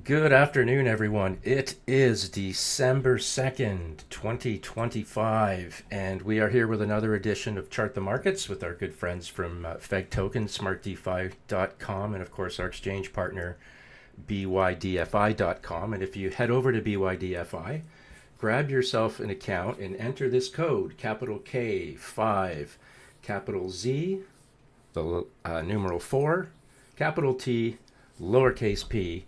Good afternoon, everyone. It is December 2nd, 2025, and we are here with another edition of Chart the Markets with our good friends from FEG Token, SmartDefi.com, and of course our exchange partner, BYDFi.com. And if you head over to BYDFi, grab yourself an account and enter this code, capital K, 5, capital Z, the numeral 4, capital T, lowercase p,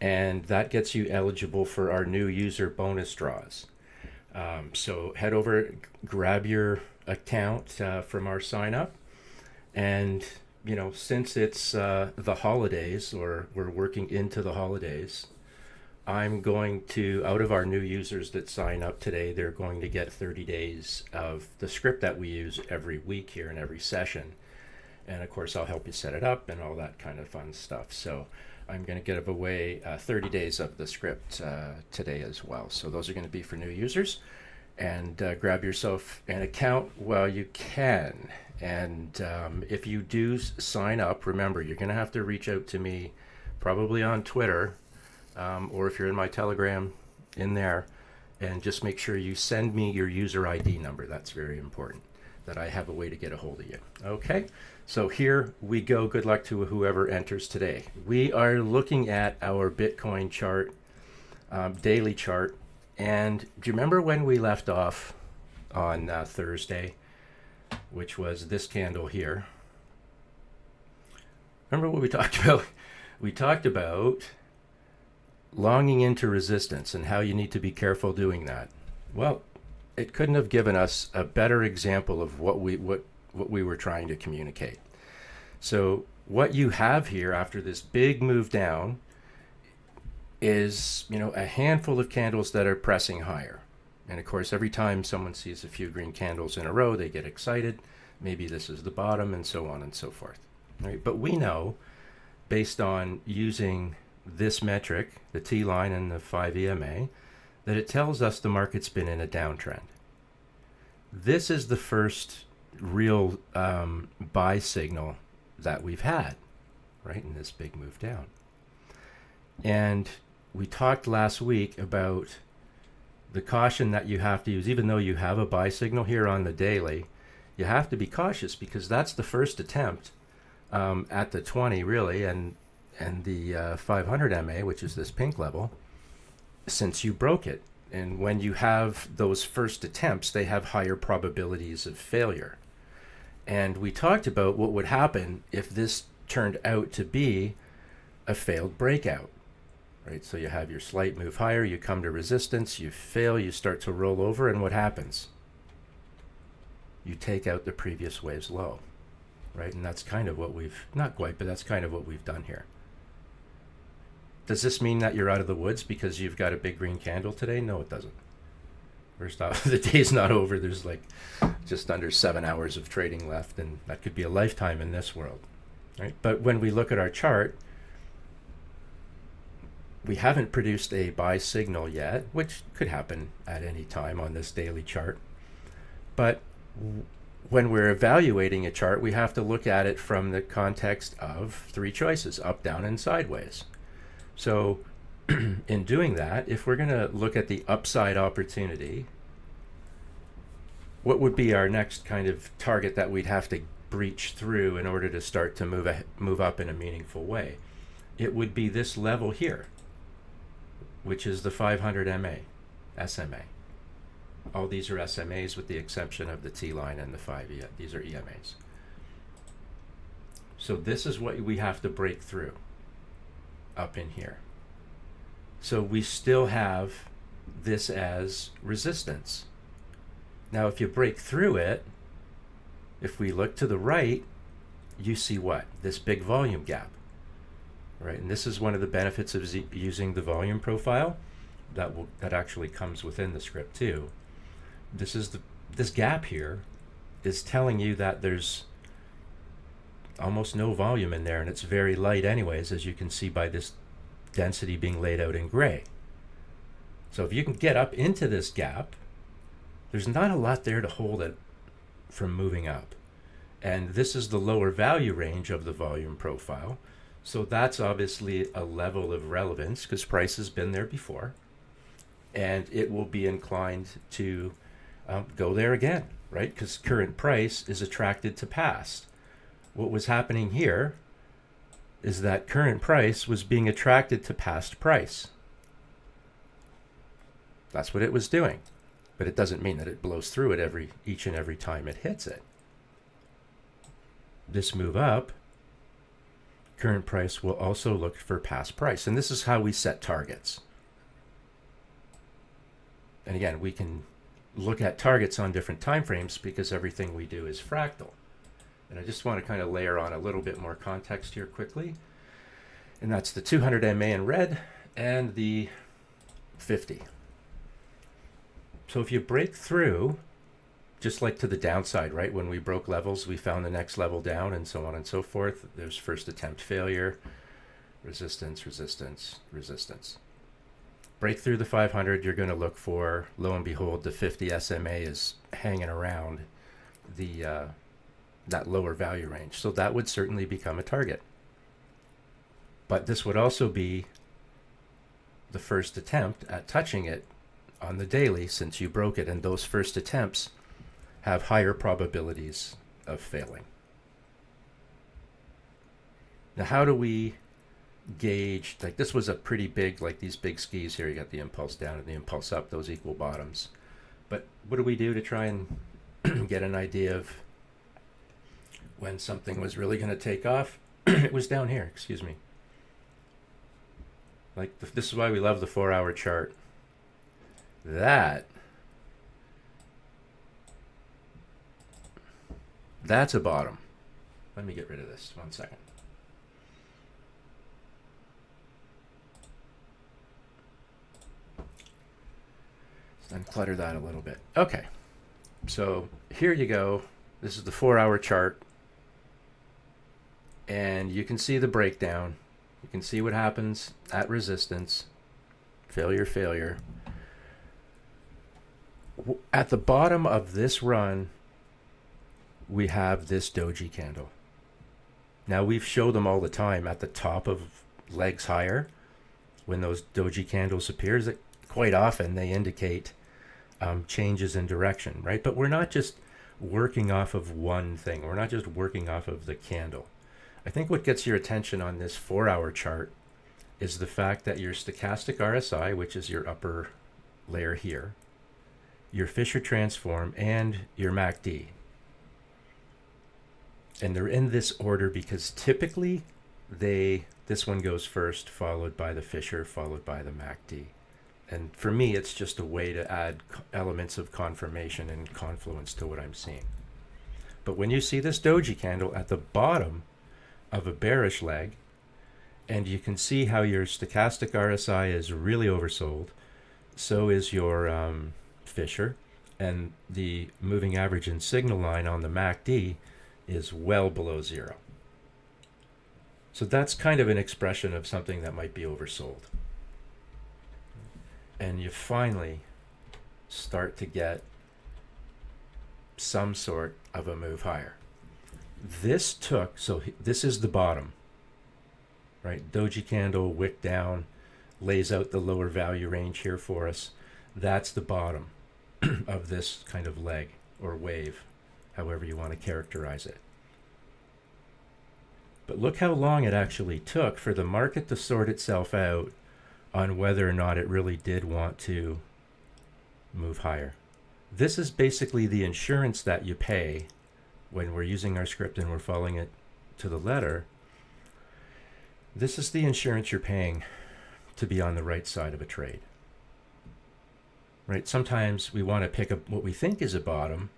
and that gets you eligible for our new user bonus draws. So head over, grab your account from our sign up, and since it's the holidays, or we're working into the holidays, I'm going to, out of our new users that sign up today, they're going to get 30 days of the script that we use every week here in every session. And of course, I'll help you set it up and all that kind of fun stuff. So I'm going to give away 30 days of the script today as well. So those are going to be for new users. And grab yourself an account while you can. And if you do sign up, remember, you're going to have to reach out to me probably on Twitter, or if you're in my Telegram in there, and just make sure you send me your user ID number. That's very important, that I have a way to get a hold of you. Okay, so here we go. Good luck to whoever enters today. We are looking at our Bitcoin chart, daily chart. And do you remember when we left off on Thursday, which was this candle here? Remember what we talked about? We talked about longing into resistance and how you need to be careful doing that. Well, it couldn't have given us a better example of what we were trying to communicate. So what you have here after this big move down is, a handful of candles that are pressing higher. And of course, every time someone sees a few green candles in a row, they get excited. Maybe this is the bottom, and so on and so forth. Right? But we know, based on using this metric, the T line and the 5 EMA, that it tells us the market's been in a downtrend. This is the first real buy signal that we've had, right, in this big move down. And we talked last week about the caution that you have to use. Even though you have a buy signal here on the daily, you have to be cautious, because that's the first attempt at the 20, really, and the 500 MA, which is this pink level, since you broke it. And when you have those first attempts, they have higher probabilities of failure. And we talked about what would happen if this turned out to be a failed breakout, right? So you have your slight move higher, you come to resistance, you fail, you start to roll over, and what happens? You take out the previous wave's low, right? And that's kind of what we've, not quite, but that's kind of what we've done here. Does this mean that you're out of the woods because you've got a big green candle today? No, it doesn't. First off, the day's not over. There's like just under 7 hours of trading left, and that could be a lifetime in this world, right? But when we look at our chart, we haven't produced a buy signal yet, which could happen at any time on this daily chart. But when we're evaluating a chart, we have to look at it from the context of three choices: up, down, and sideways. So in doing that, if we're going to look at the upside opportunity, what would be our next kind of target that we'd have to breach through in order to start to move up in a meaningful way? It would be this level here, which is the 500 SMA. All these are SMAs with the exception of the T line and the 5 EMA. These are EMAs. So this is what we have to break through up in here. So we still have this as resistance. Now, if you break through it, if we look to the right, you see what? This big volume gap, right? And this is one of the benefits of using the volume profile that actually comes within the script too. This gap here is telling you that there's almost no volume in there, and it's very light anyways, as you can see by this density being laid out in gray. So if you can get up into this gap, there's not a lot there to hold it from moving up. And this is the lower value range of the volume profile. So that's obviously a level of relevance because price has been there before, and it will be inclined to go there again, right? Because current price is attracted to past. What was happening here is that current price was being attracted to past price. That's what it was doing. But it doesn't mean that it blows through it each and every time it hits it. This move up, current price will also look for past price. And this is how we set targets. And again, we can look at targets on different time frames because everything we do is fractal. And I just want to kind of layer on a little bit more context here quickly. And that's the 200 MA in red and the 50. So if you break through, just like to the downside, right? When we broke levels, we found the next level down and so on and so forth. There's first attempt failure, resistance, resistance, resistance. Break through the 500, you're going to look for, lo and behold, the 50 SMA is hanging around the that lower value range. So that would certainly become a target. But this would also be the first attempt at touching it on the daily since you broke it, and those first attempts have higher probabilities of failing. Now, how do we gauge, like this was a pretty big, like these big skis here, you got the impulse down and the impulse up, those equal bottoms. But what do we do to try and get an idea of when something was really going to take off? It was down here, excuse me. Like this is why we love the 4-hour chart. That's a bottom. Let me get rid of this 1 second. Let's unclutter that a little bit. Okay, so here you go. This is the 4-hour chart, and you can see the breakdown. You can see what happens at resistance, failure, failure. At the bottom of this run, we have this doji candle. Now we've showed them all the time at the top of legs higher. When those doji candles appear, quite often they indicate changes in direction, right? But we're not just working off of one thing. We're not just working off of the candle. I think what gets your attention on this 4-hour chart is the fact that your stochastic RSI, which is your upper layer here, your Fisher transform, and your MACD. And they're in this order because typically this one goes first, followed by the Fisher, followed by the MACD. And for me, it's just a way to add elements of confirmation and confluence to what I'm seeing. But when you see this doji candle at the bottom of a bearish leg, and you can see how your stochastic RSI is really oversold, so is your Fisher, and the moving average and signal line on the MACD is well below zero. So that's kind of an expression of something that might be oversold. And you finally start to get some sort of a move higher. This took, so this is the bottom, right? Doji candle, wick down, lays out the lower value range here for us. That's the bottom of this kind of leg or wave, however you want to characterize it. But look how long it actually took for the market to sort itself out on whether or not it really did want to move higher. This is basically the insurance that you pay when we're using our script and we're following it to the letter. This is the insurance you're paying to be on the right side of a trade. Right? Sometimes we want to pick up what we think is a bottom,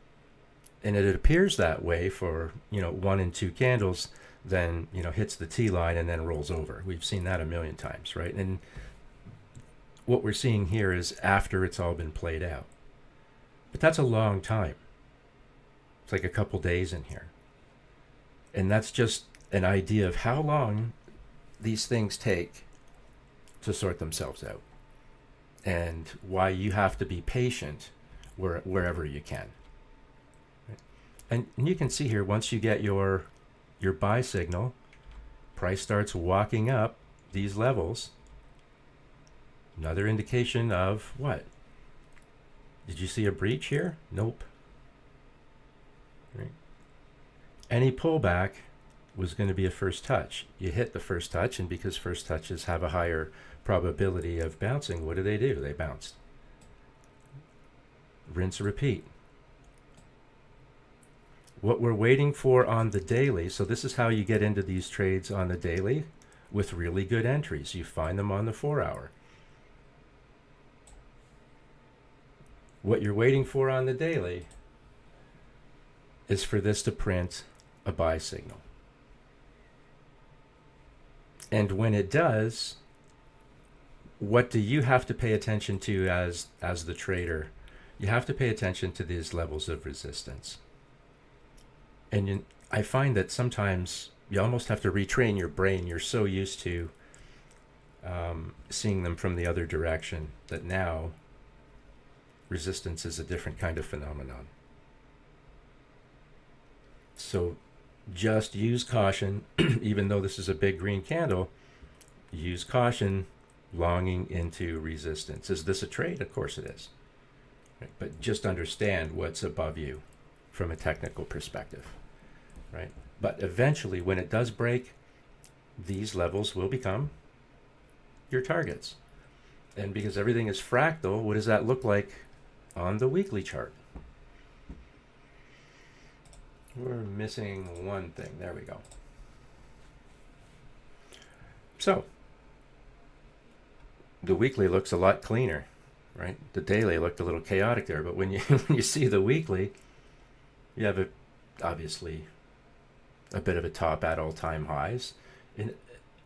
and it appears that way for 1 and 2 candles, then hits the T line and then rolls over. We've seen that a million times, right? And what we're seeing here is after it's all been played out. But that's a long time. It's like a couple days in here. And that's just an idea of how long these things take to sort themselves out, and why you have to be patient wherever you can. And you can see here, once you get your buy signal, price starts walking up these levels, another indication of what? Did you see a breach here? Nope. Right. Any pullback was going to be a first touch. You hit the first touch, and because first touches have a higher probability of bouncing, what do? They bounced. Rinse, repeat. What we're waiting for on the daily, so this is how you get into these trades on the daily with really good entries. You find them on the 4-hour. What you're waiting for on the daily is for this to print a buy signal. And when it does, what do you have to pay attention to as the trader? You have to pay attention to these levels of resistance. And I find that sometimes you almost have to retrain your brain. You're so used to seeing them from the other direction that now resistance is a different kind of phenomenon. So just use caution, even though this is a big green candle, use caution longing into resistance. Is this a trade? Of course it is. Right? But just understand what's above you from a technical perspective. Right? But eventually, when it does break, these levels will become your targets. And because everything is fractal, what does that look like on the weekly chart? We're missing one thing. There we go. So, the weekly looks a lot cleaner, right? The daily looked a little chaotic there, but when you when you see the weekly, you have obviously a bit of a top at all-time highs. And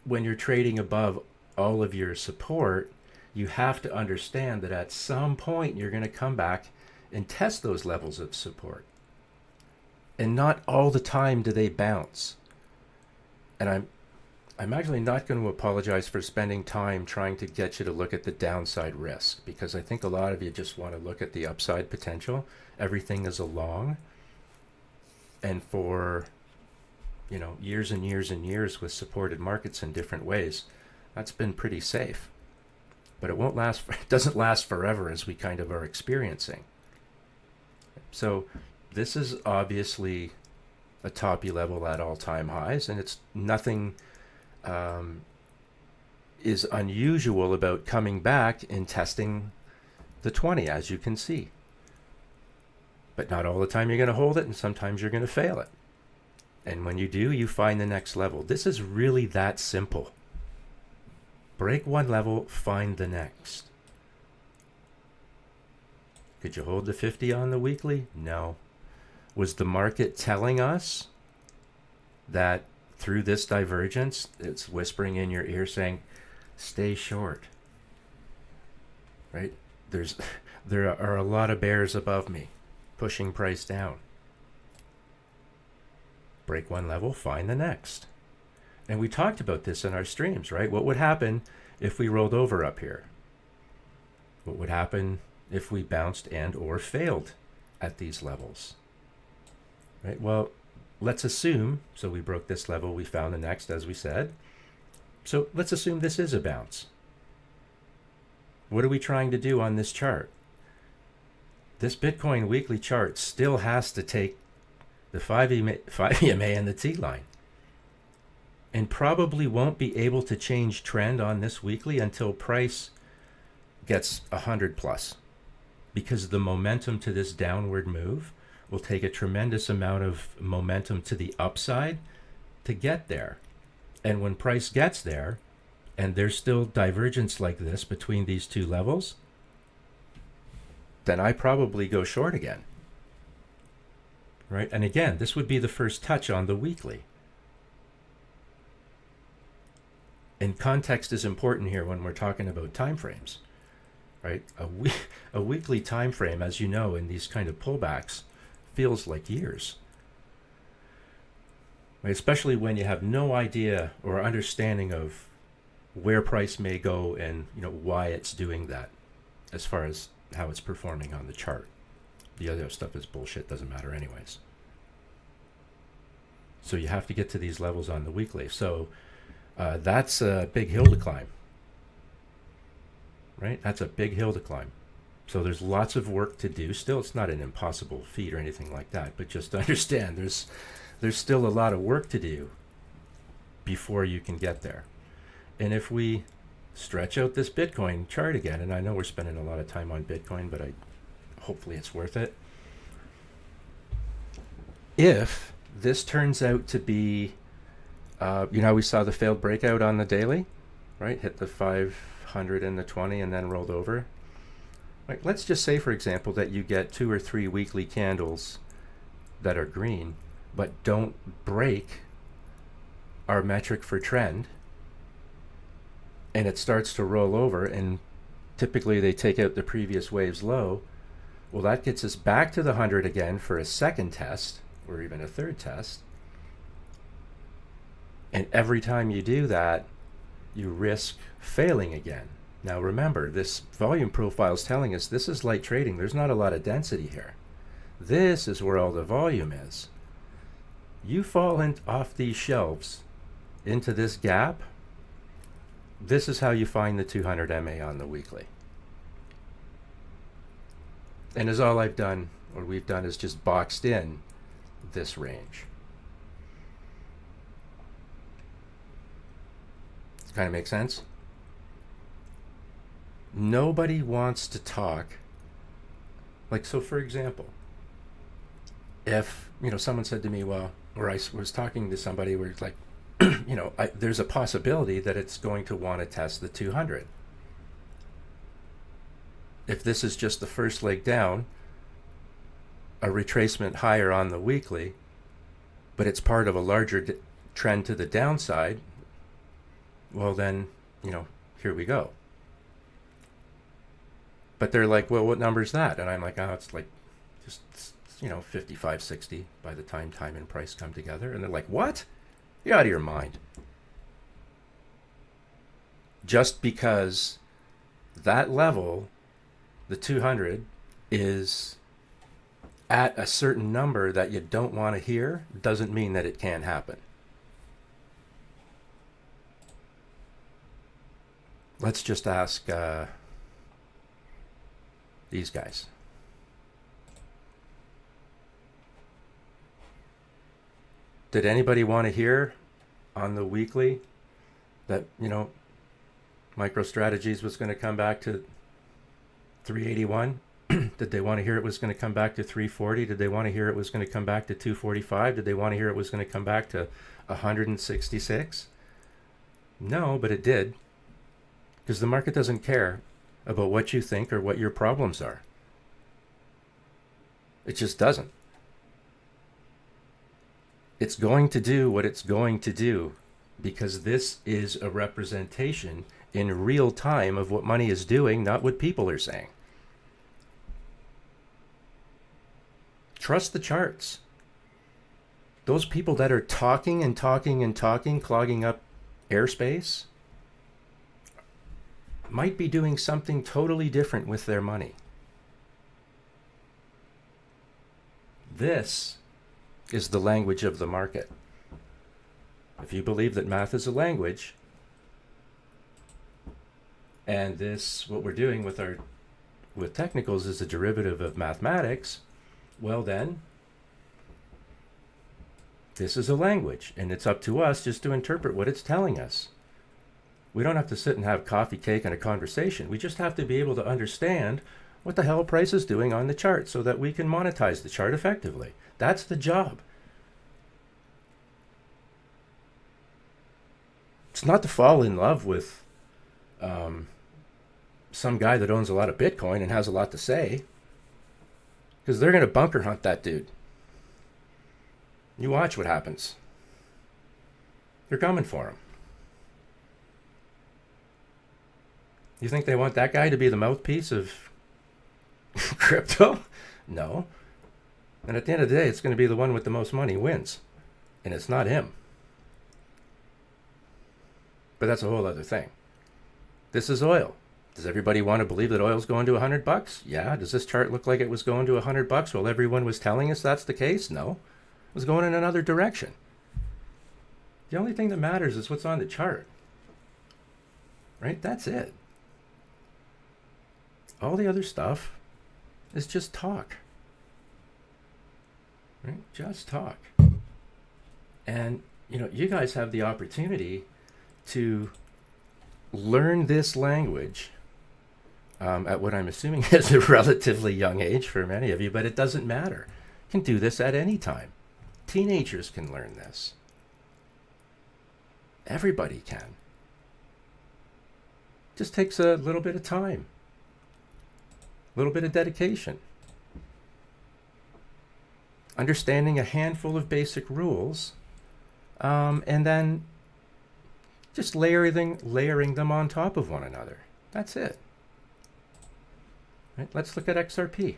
when you're trading above all of your support, you have to understand that at some point you're going to come back and test those levels of support. And not all the time do they bounce. And I'm actually not going to apologize for spending time trying to get you to look at the downside risk, because I think a lot of you just want to look at the upside potential. Everything is a long. And for years and years and years with supported markets in different ways, that's been pretty safe. But it won't last. It doesn't last forever, as we kind of are experiencing. So this is obviously a toppy level at all-time highs, and it's nothing is unusual about coming back and testing the 20, as you can see. But not all the time you're going to hold it, and sometimes you're going to fail it. And when you do, you find the next level. This is really that simple. Break one level, find the next. Could you hold the 50 on the weekly? No. Was the market telling us that through this divergence, it's whispering in your ear saying, stay short? Right? There are a lot of bears above me, pushing price down. Break one level, find the next. And we talked about this in our streams, right? What would happen if we rolled over up here? What would happen if we bounced and or failed at these levels? Right? Well, let's assume, so we broke this level, we found the next, as we said. So let's assume this is a bounce. What are we trying to do on this chart? This Bitcoin weekly chart still has to take the 5 EMA and the T-line, and probably won't be able to change trend on this weekly until price gets 100 plus, because the momentum to this downward move will take a tremendous amount of momentum to the upside to get there. And when price gets there, and there's still divergence like this between these two levels, then I probably go short again. Right? And again, this would be the first touch on the weekly. And context is important here when we're talking about time frames. Right? A weekly time frame, as you know, in these kind of pullbacks, feels like years. Right? Especially when you have no idea or understanding of where price may go and why it's doing that, as far as how it's performing on the chart. The other stuff is bullshit, doesn't matter anyways. So you have to get to these levels on the weekly. So That's a big hill to climb, right? That's a big hill to climb. So there's lots of work to do. Still, it's not an impossible feat or anything like that, but just understand there's still a lot of work to do before you can get there. And if we stretch out this Bitcoin chart again, and I know we're spending a lot of time on Bitcoin, but hopefully it's worth it. If this turns out to be, we saw the failed breakout on the daily, right? Hit the 500 and the 20 and then rolled over. Right? Let's just say, for example, that you get 2 or 3 weekly candles that are green, but don't break our metric for trend, and it starts to roll over, and typically they take out the previous wave's low. Well, that gets us back to the 100 again for a second test, or even a third test. And every time you do that, you risk failing again. Now remember, this volume profile is telling us this is light trading. There's not a lot of density here. This is where all the volume is. You fall off these shelves into this gap, this is how you find the 200 MA on the weekly. And as all I've done, or we've done, is just boxed in this range. Kind of makes sense? Nobody wants to talk. Like, so for example, if, someone said to me, well, or I was talking to somebody where it's like, there's a possibility that it's going to want to test the 200. If this is just the first leg down, a retracement higher on the weekly, but it's part of a larger trend to the downside, well then, here we go. But they're like, well, what number is that? And I'm like, oh, it's like just, 55, 60 by the time and price come together. And they're like, what? You're out of your mind. Just because that level, the 200, is at a certain number that you don't want to hear, doesn't mean that it can't happen. Let's just ask these guys. Did anybody want to hear on the weekly that, MicroStrategies was going to come back to 381? Did they want to hear it was going to come back to 340? Did they want to hear it was going to come back to 245? Did they want to hear it was going to come back to 166? No, but it did. Because the market doesn't care about what you think or what your problems are. It just doesn't. It's going to do what it's going to do because this is a representation in real time of what money is doing, not what people are saying. Trust the charts. Those people that are talking and talking and talking, clogging up airspace, might be doing something totally different with their money. This is the language of the market. If you believe that math is a language, and this, what we're doing with technicals, is a derivative of mathematics, well then, this is a language, and it's up to us just to interpret what it's telling us. We don't have to sit and have coffee, cake, and a conversation. We just have to be able to understand what the hell price is doing on the chart so that we can monetize the chart effectively. That's the job. It's not to fall in love with some guy that owns a lot of Bitcoin and has a lot to say, because they're going to bunker hunt that dude. You watch what happens. They're coming for him. You think they want that guy to be the mouthpiece of crypto? No. And at the end of the day, it's going to be the one with the most money wins. And it's not him. But that's a whole other thing. This is oil. Does everybody want to believe that oil's going to $100? Yeah. Does this chart look like it was going to $100 while everyone was telling us that's the case? No. It was going in another direction. The only thing that matters is what's on the chart. Right? That's it. All the other stuff is just talk. Right? Just talk. And, you know, you guys have the opportunity to learn this language at what I'm assuming is a relatively young age for many of you, but it doesn't matter. You can do this at any time. Teenagers can learn this. Everybody can. Just takes a little bit of time, a little bit of dedication. Understanding a handful of basic rules, and then just layering them on top of one another. That's it. Right, let's look at XRP.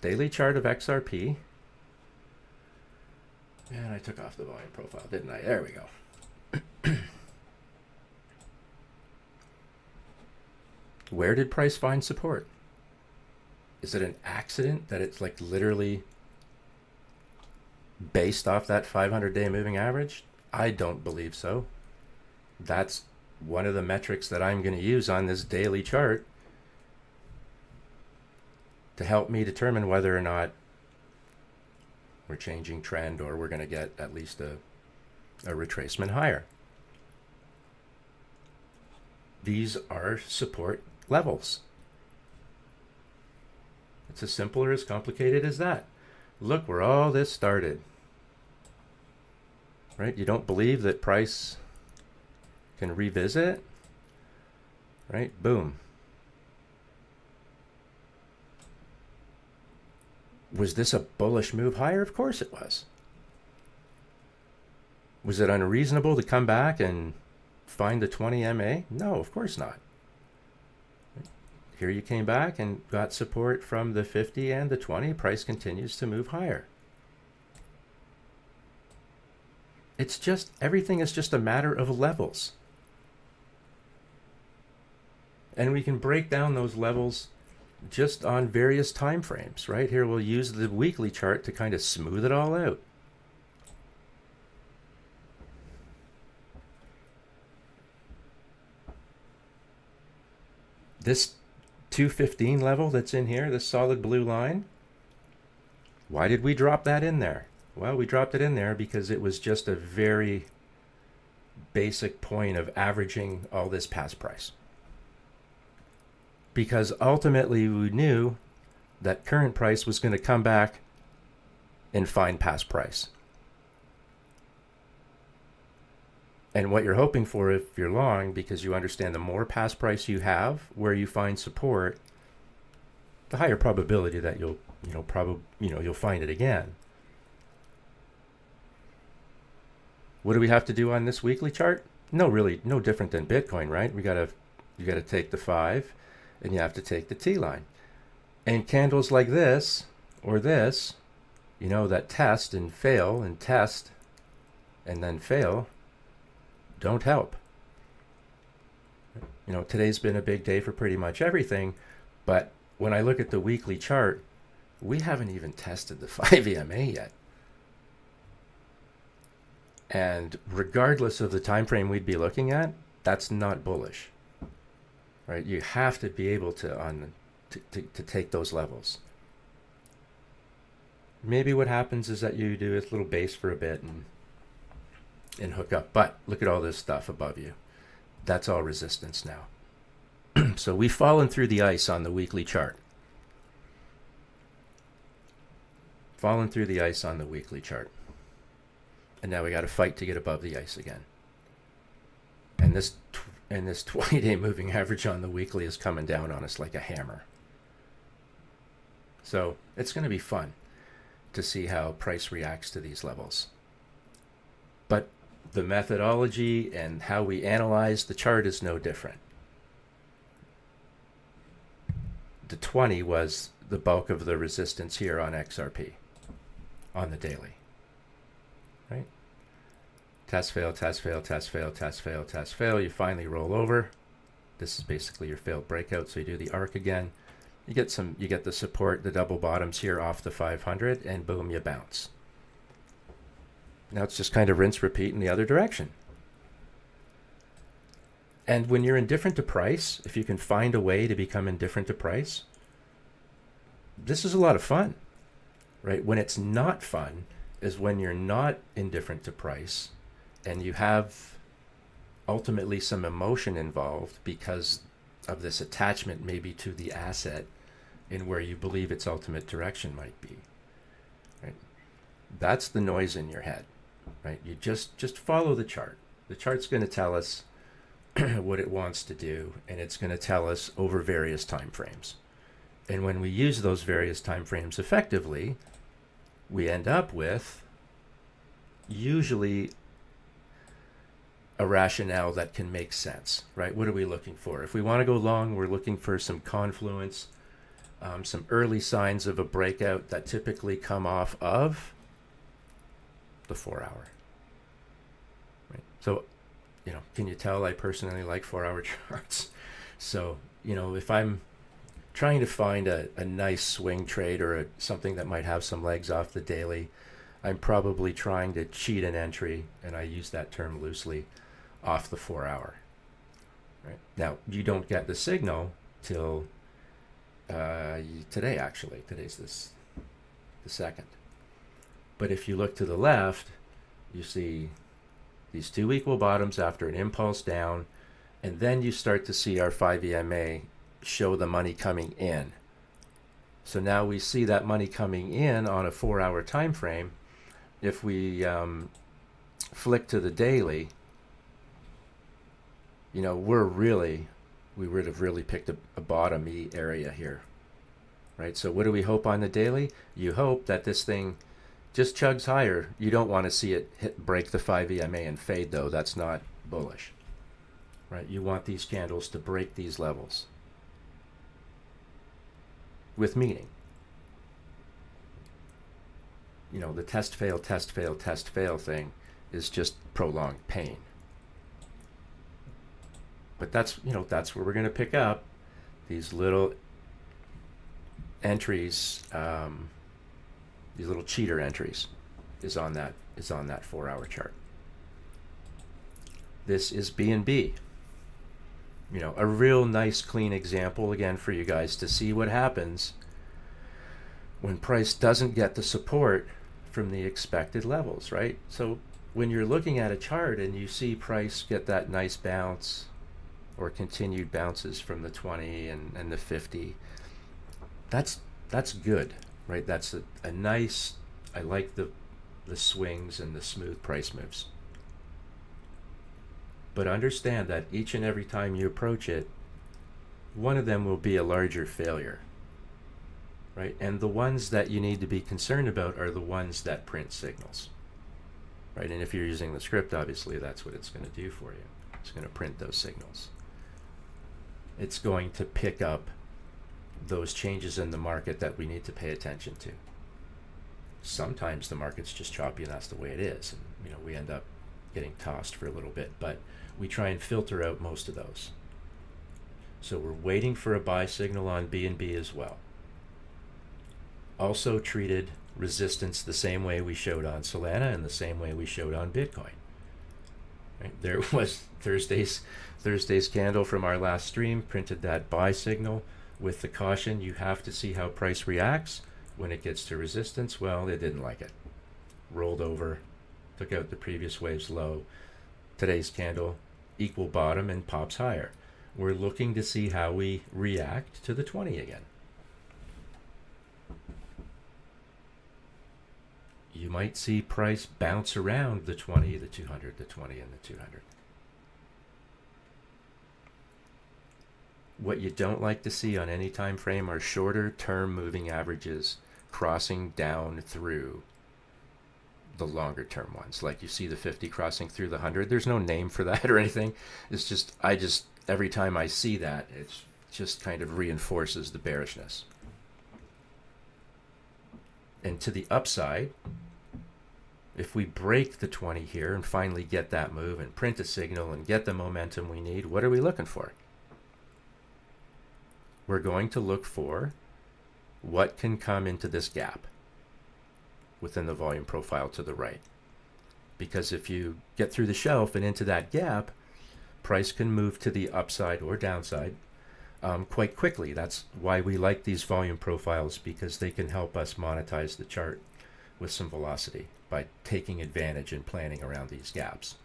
Daily chart of XRP. And I took off the volume profile, didn't I? There we go. Where did price find support? Is it an accident that it's like literally based off that 500-day moving average? I don't believe so. That's one of the metrics that I'm going to use on this daily chart to help me determine whether or not we're changing trend or we're going to get at least a retracement higher. These are support levels. It's as simple or as complicated as that. Look where all this started. Right? You don't believe that price can revisit? Right? Boom. Was this a bullish move higher? Of course it was. Was it unreasonable to come back and find the 20 MA? No, of course not. Here you came back and got support from the 50 and the 20. Price continues to move higher. It's just, everything is just a matter of levels. And we can break down those levels just on various time frames, right? Here we'll use the weekly chart to kind of smooth it all out. This 215 level that's in here, this solid blue line, why did we drop that in there? Well, we dropped it in there because it was just a very basic point of averaging all this past price. Because ultimately we knew that current price was going to come back and find past price. And what you're hoping for if you're long, because you understand the more past price you have where you find support, the higher probability that you'll find it again. What do we have to do on this weekly chart? No different than Bitcoin, right? You got to take the 5 and you have to take the T line. And candles like this or this, that test and fail and test and then fail, don't help. Today's been a big day for pretty much everything, but when I look at the weekly chart, we haven't even tested the 5 EMA yet. And regardless of the time frame we'd be looking at, that's not bullish. Right? You have to be able to take those levels. Maybe what happens is that you do a little base for a bit and hook up. But look at all this stuff above you. That's all resistance now. So we've fallen through the ice on the weekly chart. Fallen through the ice on the weekly chart. And now we got to fight to get above the ice again. And this 20-day moving average on the weekly is coming down on us like a hammer. So it's going to be fun to see how price reacts to these levels. But the methodology and how we analyze the chart is no different. The 20 was the bulk of the resistance here on XRP on the daily. Right? Test fail, test fail, test fail, test fail, test fail. You finally roll over. This is basically your failed breakout. So you do the arc again. You get the support, the double bottoms here off the 500, and boom, you bounce. Now it's just kind of rinse, repeat in the other direction. And when you're indifferent to price, if you can find a way to become indifferent to price, this is a lot of fun, right? When it's not fun is when you're not indifferent to price and you have ultimately some emotion involved because of this attachment maybe to the asset in where you believe its ultimate direction might be, right? That's the noise in your head, right? You just follow the chart. The chart's going to tell us what it wants to do, and it's going to tell us over various time frames. And when we use those various time frames effectively, we end up with usually a rationale that can make sense, right? What are we looking for? If we want to go long, we're looking for some confluence, some early signs of a breakout that typically come off of the 4 hour, right? So, can you tell I personally like 4 hour charts? So, if I'm trying to find a nice swing trade or something that might have some legs off the daily, I'm probably trying to cheat an entry, and I use that term loosely, off the 4 hour. Right? Now, you don't get the signal till today, actually. Today's the 2nd. But if you look to the left, you see these two equal bottoms after an impulse down, and then you start to see our 5 EMA show the money coming in. So now we see that money coming in on a 4 hour time frame. If we flick to the daily, we would have really picked a bottom-y area here, right? So what do we hope on the daily? You hope that this thing just chugs higher. You don't want to see it break the 5 EMA and fade, though. That's not bullish, right? You want these candles to break these levels with meaning. The test fail thing is just prolonged pain. But that's where we're going to pick up these little entries, these little cheater entries is on that 4 hour chart. This is B&B. A real nice clean example again for you guys to see what happens when price doesn't get the support from the expected levels, right? So when you're looking at a chart and you see price get that nice bounce or continued bounces from the 20 and the 50, that's good, right? That's a nice, I like the swings and the smooth price moves. But understand that each and every time you approach it, one of them will be a larger failure, right? And the ones that you need to be concerned about are the ones that print signals, right? And if you're using the script, obviously that's what it's going to do for you. It's going to print those signals. It's going to pick up those changes in the market that we need to pay attention to. Sometimes the market's just choppy and that's the way it is. And, we end up getting tossed for a little bit, but we try and filter out most of those. So we're waiting for a buy signal on B&B as well. Also treated resistance the same way we showed on Solana and the same way we showed on Bitcoin. Right? There was Thursday's candle from our last stream, printed that buy signal with the caution, you have to see how price reacts when it gets to resistance. Well, it didn't like it. Rolled over, took out the previous wave's low. Today's candle, equal bottom and pops higher. We're looking to see how we react to the 20 again. You might see price bounce around the 20, the 200, the 20, and the 200. What you don't like to see on any time frame are shorter term moving averages crossing down through the longer term ones. Like you see the 50 crossing through the 100. There's no name for that or anything. It's just, every time I see that, it just kind of reinforces the bearishness. And to the upside, if we break the 20 here and finally get that move and print a signal and get the momentum we need, what are we looking for? We're going to look for what can come into this gap within the volume profile to the right. because if you get through the shelf and into that gap, price can move to the upside or downside quite quickly. That's why we like these volume profiles, because they can help us monetize the chart with some velocity by taking advantage and planning around these gaps.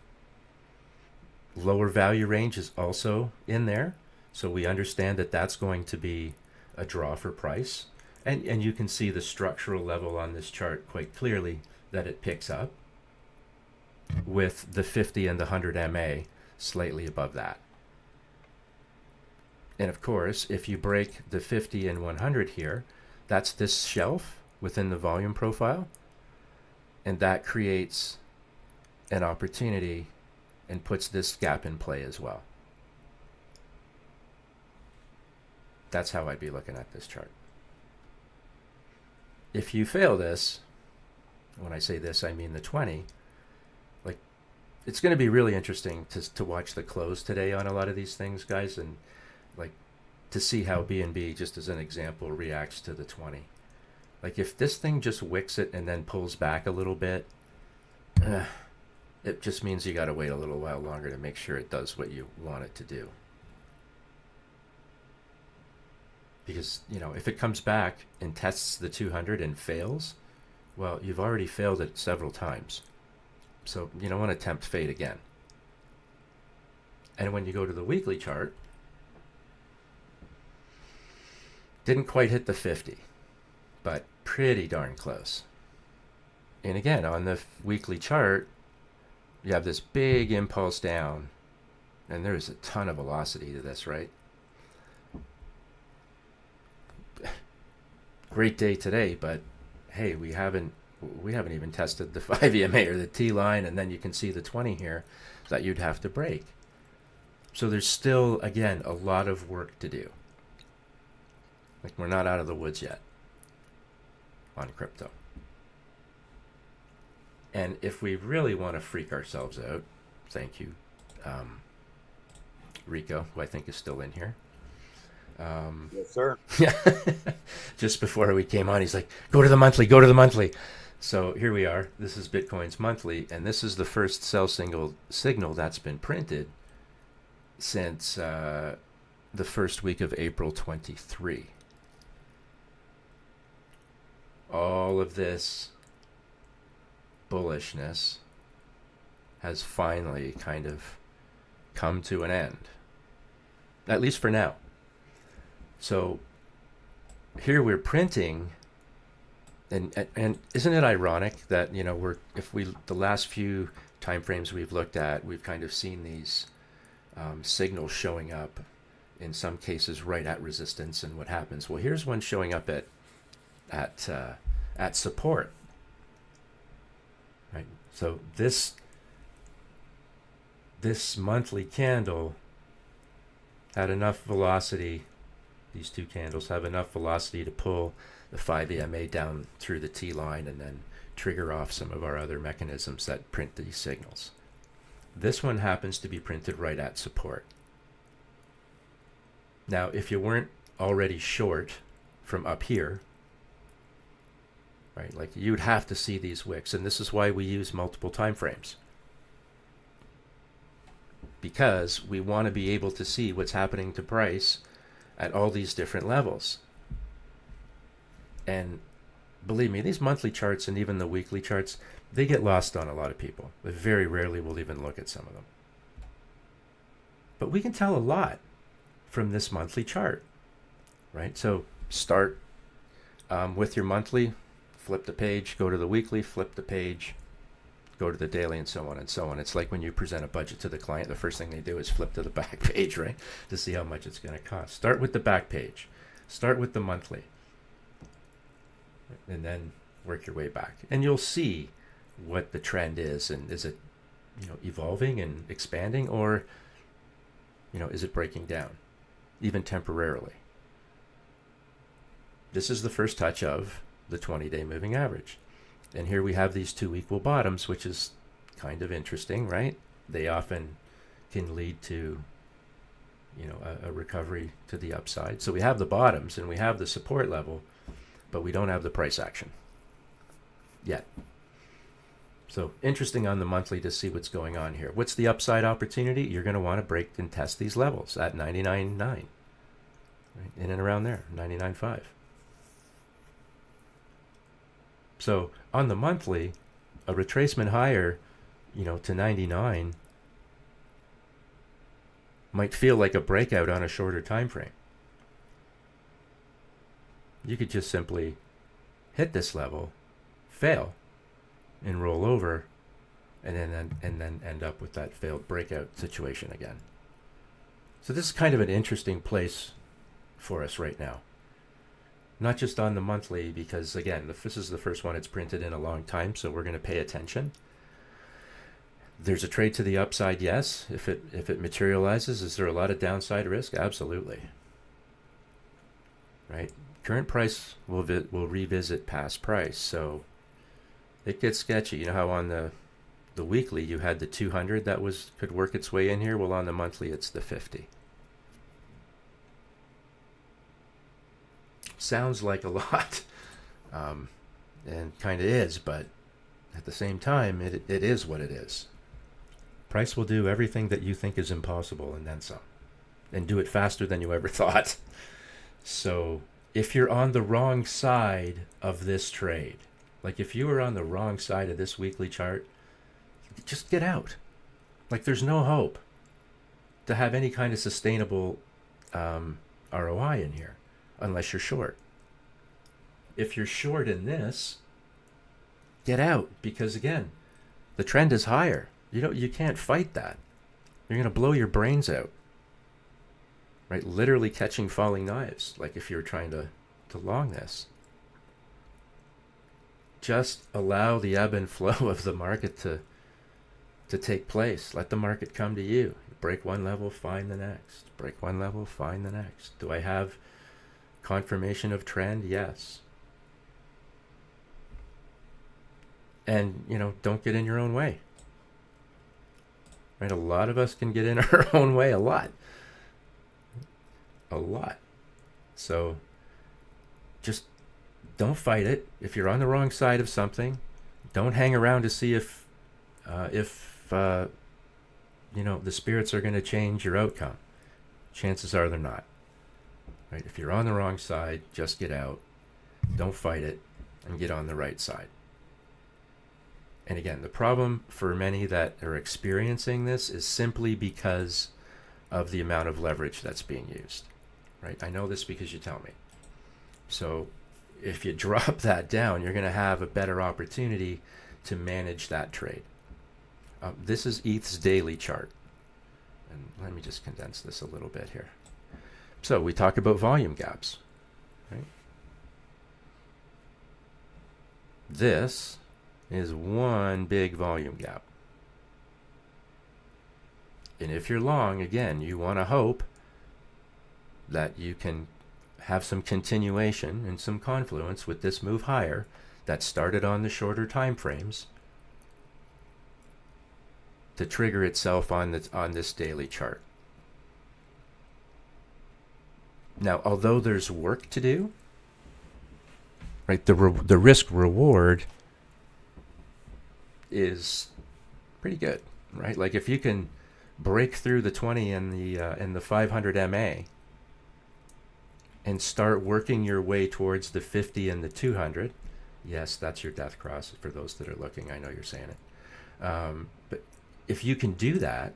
Lower value range is also in there, so we understand that that's going to be a draw for price. And you can see the structural level on this chart quite clearly that it picks up, with the 50 and the 100 MA slightly above that. And of course, if you break the 50 and 100 here, that's this shelf within the volume profile, and that creates an opportunity and puts this gap in play as well. That's how I'd be looking at this chart. If you fail this, when I say this, I mean the 20, like, it's going to be really interesting to watch the close today on a lot of these things, guys, and like to see how BNB, just as an example, reacts to the 20. Like, if this thing just wicks it and then pulls back a little bit, it just means you got to wait a little while longer to make sure it does what you want it to do. Because, you know, if it comes back and tests the 200 and fails, well, you've already failed it several times. So you don't want to tempt fate again. And when you go to the weekly chart, didn't quite hit the 50, but pretty darn close. And again, on the weekly chart, you have this big impulse down, and there's a ton of velocity to this, right? Great day today, but hey, we haven't even tested the 5 EMA or the T line, and then you can see the 20 here that you'd have to break. So there's still, again, a lot of work to do. Like, we're not out of the woods yet on crypto. And if we really want to freak ourselves out, thank you, Rico, who I think is still in here. Yes, sir. Yeah. Just before we came on, he's like, go to the monthly, go to the monthly. So here we are. This is Bitcoin's monthly, and this is the first sell signal that's been printed since the first week of April 23. All of this bullishness has finally kind of come to an end, at least for now. So here we're printing, and isn't it ironic that, you know, the last few time frames we've looked at, we've kind of seen these signals showing up, in some cases right at resistance, and what happens? Well, here's one showing up at support. Right. So this monthly candle had enough velocity. These two candles have enough velocity to pull the 5 EMA down through the T line and then trigger off some of our other mechanisms that print these signals. This one happens to be printed right at support. Now, if you weren't already short from up here, right, like, you'd have to see these wicks, and this is why we use multiple time frames, because we want to be able to see what's happening to price at all these different levels. And believe me, these monthly charts and even the weekly charts, they get lost on a lot of people. They very rarely will even look at some of them. But we can tell a lot from this monthly chart, right? So start with your monthly, flip the page, go to the weekly, flip the page, go to the daily, and so on and so on. It's like when you present a budget to the client, the first thing they do is flip to the back page, right, to see how much it's going to cost. Start with the back page. Start with the monthly. And then work your way back. And you'll see what the trend is, and is it, you know, evolving and expanding, or, you know, is it breaking down, even temporarily? This is the first touch of the 20-day moving average. And here we have these two equal bottoms, which is kind of interesting, right? They often can lead to, you know, a recovery to the upside. So we have the bottoms and we have the support level, but we don't have the price action yet. So interesting on the monthly to see what's going on here. What's the upside opportunity? You're going to want to break and test these levels at 99.9, right? In and around there, 99.5. So on the monthly, a retracement higher, to 99 might feel like a breakout on a shorter time frame. You could just simply hit this level, fail, and roll over, and then end up with that failed breakout situation again. So this is kind of an interesting place for us right now. Not just on the monthly, because again, this is the first one it's printed in a long time, so we're going to pay attention. There's a trade to the upside, yes. If it materializes, is there a lot of downside risk? Absolutely. Right? Current price will revisit past price, so it gets sketchy. You know how on the weekly you had the 200 that could work its way in here? Well, on the monthly it's the 50. Sounds like a lot, and kind of is, but at the same time, it is what it is. Price will do everything that you think is impossible and then some, and do it faster than you ever thought. So if you're on the wrong side of this trade, like if you were on the wrong side of this weekly chart, just get out. Like there's no hope to have any kind of sustainable ROI in here unless you're short. If you're short in this, get out, because again, the trend is higher. You can't fight that. You're going to blow your brains out. Right? Literally catching falling knives, like if you're trying to long this. Just allow the ebb and flow of the market to take place. Let the market come to you. Break one level, find the next. Break one level, find the next. Do I have confirmation of trend? Yes. And, don't get in your own way. Right? A lot of us can get in our own way a lot. A lot. So just don't fight it. If you're on the wrong side of something, don't hang around to see if the spirits are going to change your outcome. Chances are they're not. Right? If you're on the wrong side, just get out. Don't fight it, and get on the right side. And again, the problem for many that are experiencing this is simply because of the amount of leverage that's being used. Right? I know this because you tell me. So if you drop that down, you're going to have a better opportunity to manage that trade. This is ETH's daily chart. And let me just condense this a little bit here. So we talk about volume gaps. Right? This is one big volume gap. And if you're long, again, you want to hope that you can have some continuation and some confluence with this move higher that started on the shorter time frames to trigger itself on this daily chart. Now, although there's work to do, right, the risk reward is pretty good, right? Like if you can break through the 20 and the 500 MA and start working your way towards the 50 and the 200, yes, that's your death cross for those that are looking. I know you're saying it. But if you can do that,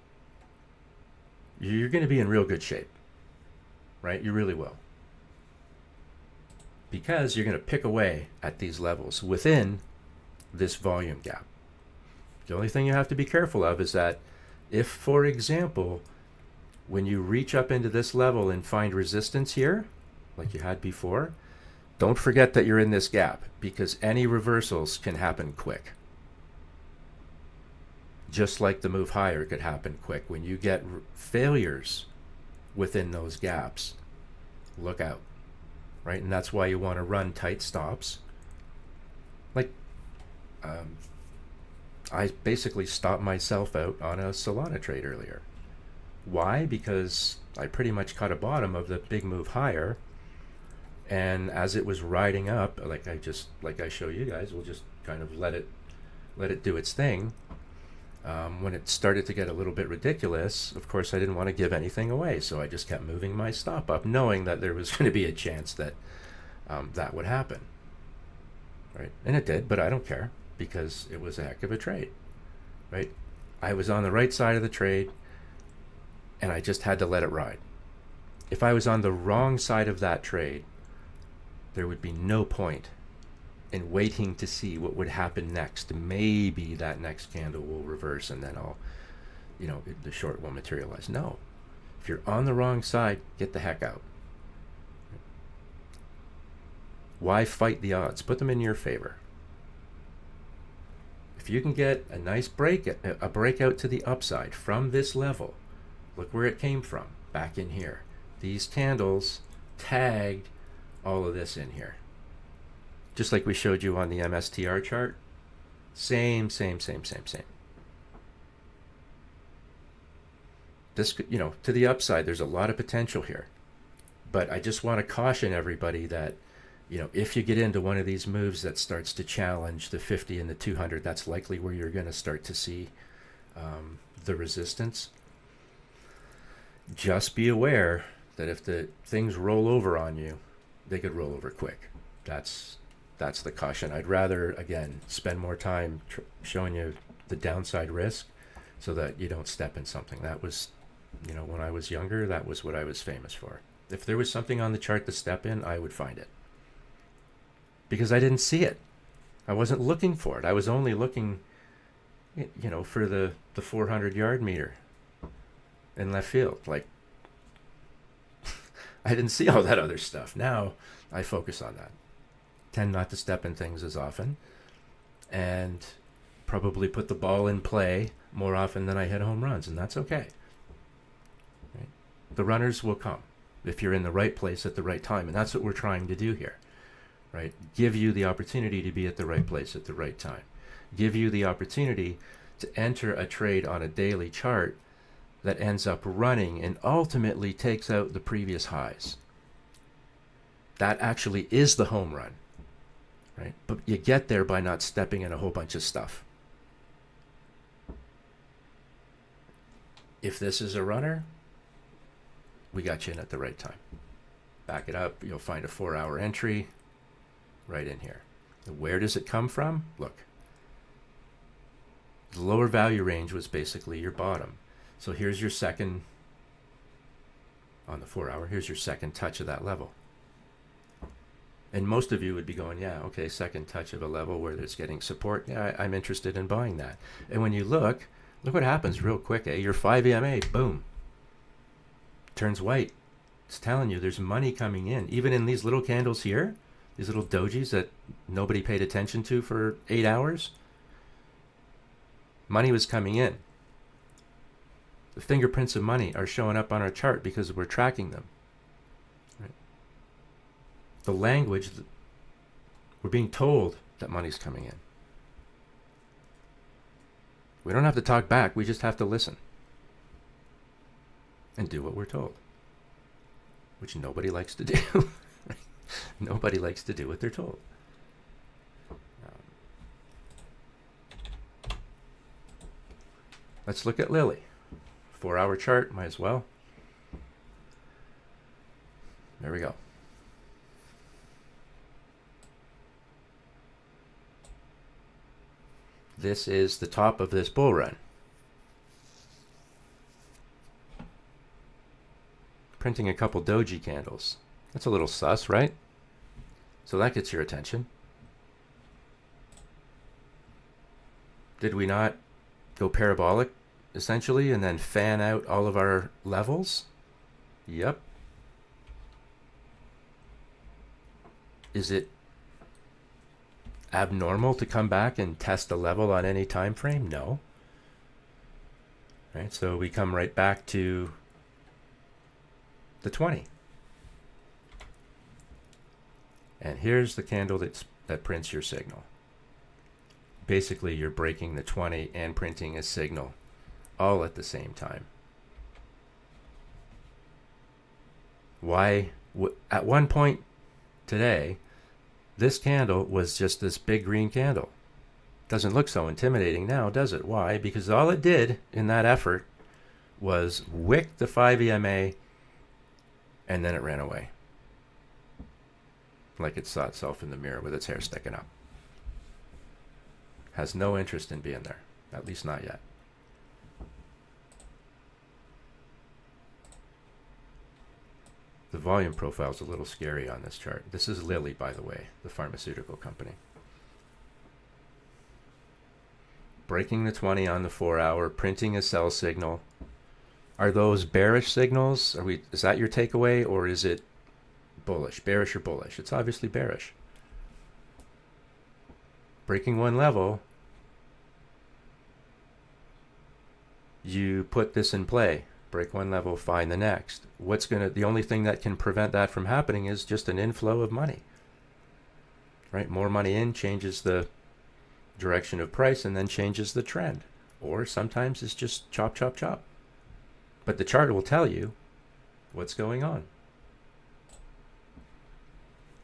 you're going to be in real good shape, right? You really will. Because you're going to pick away at these levels within this volume gap. The only thing you have to be careful of is that if, for example, when you reach up into this level and find resistance here, like you had before, don't forget that you're in this gap, because any reversals can happen quick. Just like the move higher could happen quick. When you get failures within those gaps, look out, right? And that's why you want to run tight stops. Like, I basically stopped myself out on a Solana trade earlier. Why? Because I pretty much caught a bottom of the big move higher, and as it was riding up, like I show you guys, we'll just kind of let it let it do its thing. When it started to get a little bit ridiculous, of course, I didn't want to give anything away, so I just kept moving my stop up, knowing that there was going to be a chance that that would happen. Right? And it did, but I don't care, because it was a heck of a trade. Right? I was on the right side of the trade, and I just had to let it ride. If I was on the wrong side of that trade, there would be no point in waiting to see what would happen next. Maybe that next candle will reverse and then the short will materialize. No. If you're on the wrong side, get the heck out. Why fight the odds? Put them in your favor. If you can get a nice breakout to the upside from this level, look where it came from, back in here. These candles tagged all of this in here. Just like we showed you on the MSTR chart. Same. This, to the upside, there's a lot of potential here. But I just want to caution everybody that, if you get into one of these moves that starts to challenge the 50 and the 200, that's likely where you're going to start to see the resistance. Just be aware that if the things roll over on you, they could roll over quick. That's the caution. I'd rather, again, spend more time showing you the downside risk so that you don't step in something. That was, when I was younger, that was what I was famous for. If there was something on the chart to step in, I would find it. Because I didn't see it. I wasn't looking for it. I was only looking, for the 400-yard meter in left field. Like, I didn't see all that other stuff. Now I focus on that. Tend not to step in things as often, and probably put the ball in play more often than I hit home runs, and that's okay. Right? The runners will come if you're in the right place at the right time, and that's what we're trying to do here. Right? Give you the opportunity to be at the right place at the right time. Give you the opportunity to enter a trade on a daily chart that ends up running and ultimately takes out the previous highs. That actually is the home run. Right? But you get there by not stepping in a whole bunch of stuff. If this is a runner, we got you in at the right time. Back it up, you'll find a 4-hour entry right in here. Where does it come from? Look. The lower value range was basically your bottom. So here's your second, on the 4-hour, here's your second touch of that level. And most of you would be going, yeah, okay, second touch of a level where it's getting support. Yeah, I'm interested in buying that. And when you look what happens real quick, Your 5 EMA, boom, turns white. It's telling you there's money coming in. Even in these little candles here, these little dojis that nobody paid attention to for 8 hours, money was coming in. The fingerprints of money are showing up on our chart because we're tracking them. Right? The language, we're being told that money's coming in. We don't have to talk back, we just have to listen. And do what we're told. Which nobody likes to do. Nobody likes to do what they're told. Let's look at Lily. 4-hour chart, might as well. There we go. This is the top of this bull run. Printing a couple doji candles. That's a little sus, right? So that gets your attention. Did we not go parabolic, essentially, and then fan out all of our levels? Yep. Is it abnormal to come back and test a level on any time frame? No. Right, so we come right back to the 20. And here's the candle that prints your signal. Basically, you're breaking the 20 and printing a signal all at the same time. Why? At one point today, this candle was just this big green candle. Doesn't look so intimidating now, does it? Why? Because all it did in that effort was wick the 5 EMA and then it ran away. Like it saw itself in the mirror with its hair sticking up. Has no interest in being there. At least not yet. The volume profile is a little scary on this chart. This is Lilly, by the way, the pharmaceutical company. Breaking the 20 on the 4 hour, printing a sell signal. Are those bearish signals? Is that your takeaway, or is it bullish? Bearish or bullish? It's obviously bearish. Breaking one level, you put this in play. Break one level, find the next. The only thing that can prevent that from happening is just an inflow of money. Right? More money in changes the direction of price and then changes the trend. Or sometimes it's just chop, chop, chop. But the chart will tell you what's going on.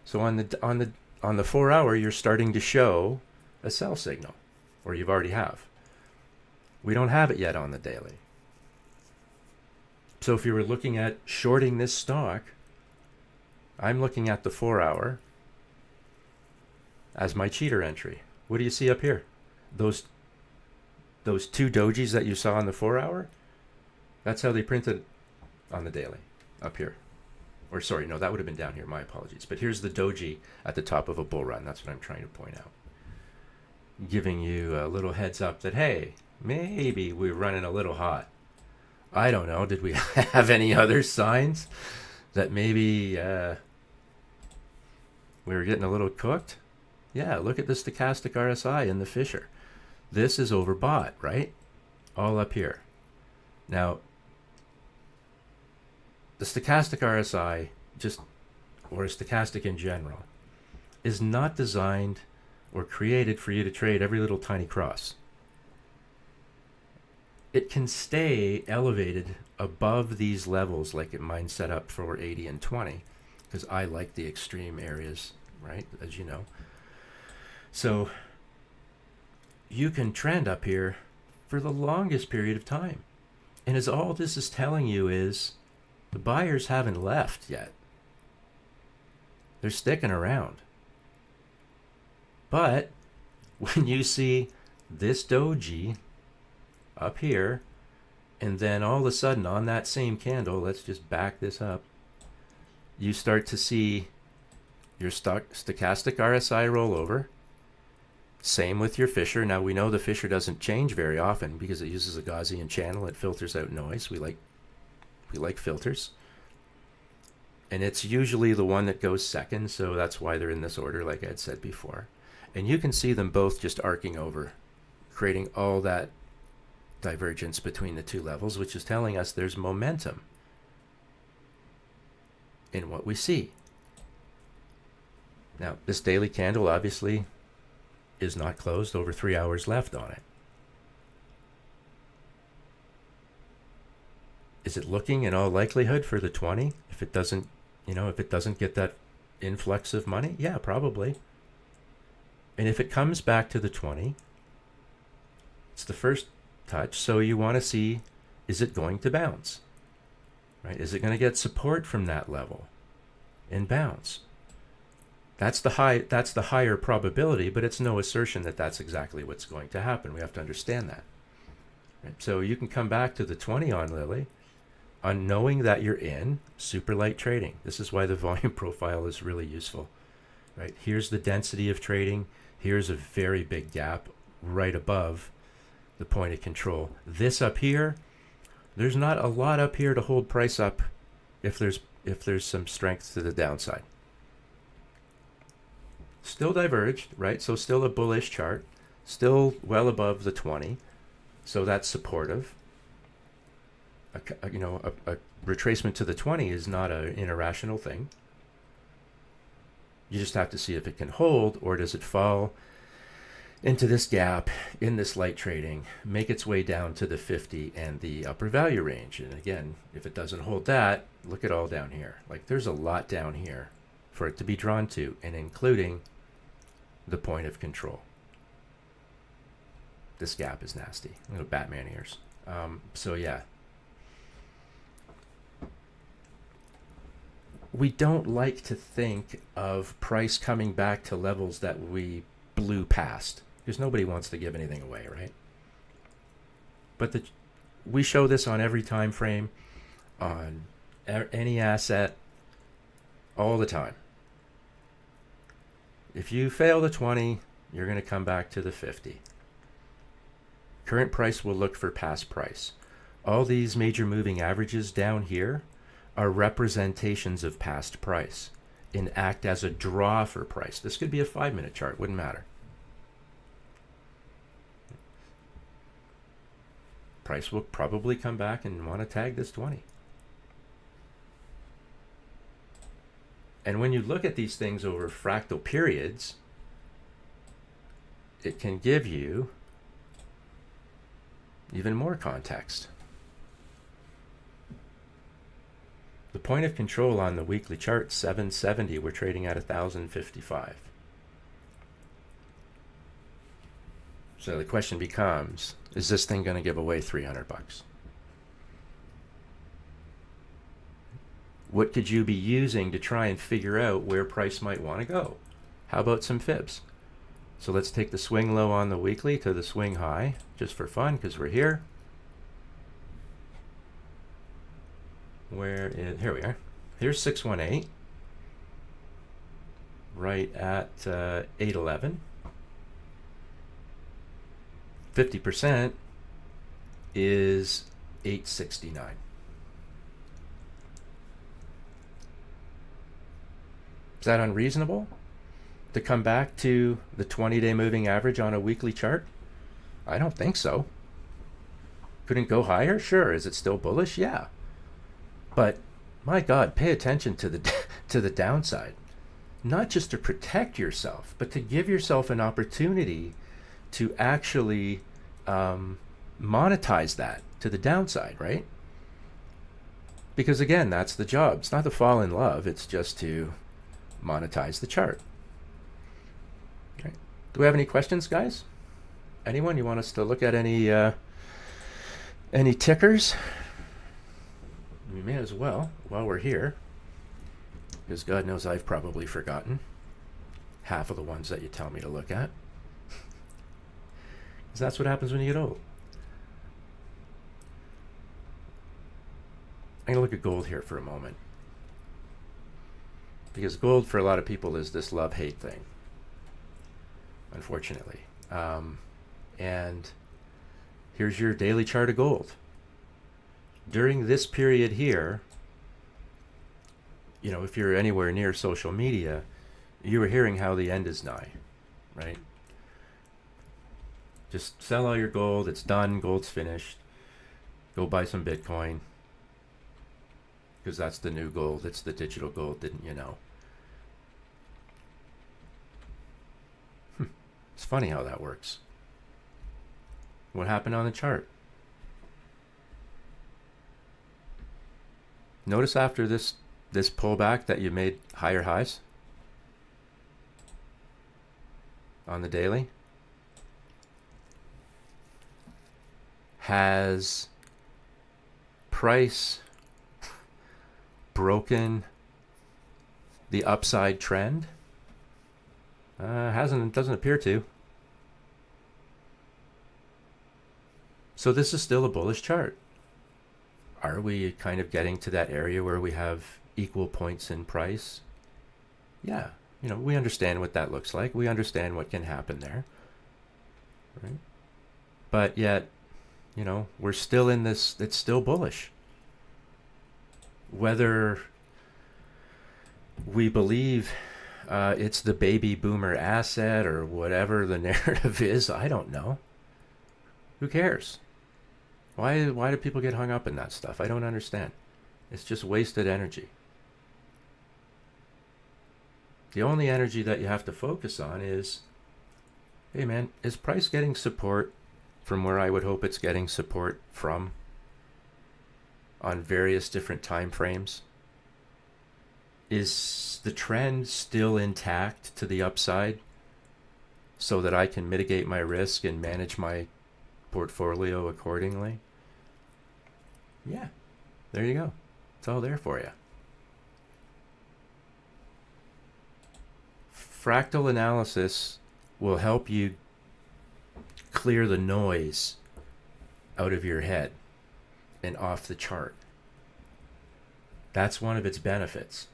So on the 4 hour, you're starting to show a sell signal, or you've already have. We don't have it yet on the daily. So if you were looking at shorting this stock, I'm looking at the 4 hour as my cheater entry. What do you see up here? Those two dojis that you saw on the 4 hour? That's how they printed on the daily, up here. Or sorry, no, that would have been down here, my apologies. But here's the doji at the top of a bull run. That's what I'm trying to point out. Giving you a little heads up that, hey, maybe we're running a little hot. I don't know. Did we have any other signs that maybe we were getting a little cooked? Yeah, look at the stochastic RSI in the Fisher. This is overbought, right? All up here. Now, the stochastic RSI, or stochastic in general, is not designed or created for you to trade every little tiny cross. It can stay elevated above these levels, like mine set up for 80 and 20, because I like the extreme areas, right, as you know. So you can trend up here for the longest period of time. And as all this is telling you is the buyers haven't left yet. They're sticking around. But when you see this doji up here, and then all of a sudden on that same candle, let's just back this up, you start to see your stochastic RSI roll over. Same with your Fisher. Now we know the Fisher doesn't change very often because it uses a Gaussian channel. It filters out noise. We like filters. And it's usually the one that goes second, so that's why they're in this order, like I had said before. And you can see them both just arcing over, creating all that divergence between the two levels, which is telling us there's momentum in what we see. Now, this daily candle obviously is not closed, over 3 hours left on it. Is it looking in all likelihood for the 20? If it doesn't, if it doesn't get that influx of money, yeah, probably. And if it comes back to the 20, it's the first touch, so you want to see, is it going to bounce? Right? Is it going to get support from that level and bounce? That's the higher probability, but it's no assertion that that's exactly what's going to happen. We have to understand that. Right? So you can come back to the 20 on Lilly on knowing that you're in super light trading. This is why the volume profile is really useful. Right? Here's the density of trading. Here's a very big gap right above the point of control. This up here, there's not a lot up here to hold price up if there's some strength to the downside. Still diverged, right? So still a bullish chart, still well above the 20. So that's supportive. A retracement to the 20 is not an irrational thing. You just have to see if it can hold, or does it fall into this gap in this light trading, make its way down to the 50 and the upper value range. And again, if it doesn't hold that, look at all down here. Like there's a lot down here for it to be drawn to, and including the point of control. This gap is nasty. Little Batman ears. So yeah. We don't like to think of price coming back to levels that we blew past, because nobody wants to give anything away, right? But we show this on every time frame, on any asset, all the time. If you fail the 20, you're going to come back to the 50. Current price will look for past price. All these major moving averages down here are representations of past price and act as a draw for price. This could be a 5-minute chart, wouldn't matter. Price will probably come back and want to tag this 20. And when you look at these things over fractal periods, it can give you even more context. The point of control on the weekly chart, 770, we're trading at 1,055. So the question becomes, is this thing going to give away 300 bucks? What could you be using to try and figure out where price might want to go? How about some fibs? So let's take the swing low on the weekly to the swing high, just for fun, because we're here. Here we are. Here's 618, right at 811. 50% is 869. Is that unreasonable to come back to the 20-day moving average on a weekly chart? I don't think so. Couldn't go higher? Sure. Is it still bullish? Yeah. But my God, pay attention to the downside. Not just to protect yourself, but to give yourself an opportunity to actually monetize that to the downside, right? Because again, that's the job. It's not to fall in love. It's just to monetize the chart. Okay. Do we have any questions, guys? Anyone? You want us to look at any tickers? We may as well while we're here, because God knows I've probably forgotten half of the ones that you tell me to look at. Because that's what happens when you get old. I'm going to look at gold here for a moment. Because gold for a lot of people is this love-hate thing, unfortunately. And here's your daily chart of gold. During this period here, you know, if you're anywhere near social media, you were hearing how the end is nigh, right? Just sell all your gold. It's done. Gold's finished. Go buy some Bitcoin. Because that's the new gold. It's the digital gold, didn't you know? It's funny how that works. What happened on the chart? Notice after this pullback that you made higher highs on the daily. Has price broken the upside trend? It doesn't appear to. So this is still a bullish chart. Are we kind of getting to that area where we have equal points in price? Yeah, you know, we understand what that looks like. We understand what can happen there, right? But yet, you know, we're still in this, it's still bullish. Whether we believe it's the baby boomer asset or whatever the narrative is, I don't know. Who cares? Why do people get hung up in that stuff? I don't understand. It's just wasted energy. The only energy that you have to focus on is, hey man, is price getting support from where I would hope it's getting support from on various different time frames? Is the trend still intact to the upside so that I can mitigate my risk and manage my portfolio accordingly. Yeah, there you go. It's all there for you. Fractal analysis will help you clear the noise out of your head and off the chart. That's one of its benefits.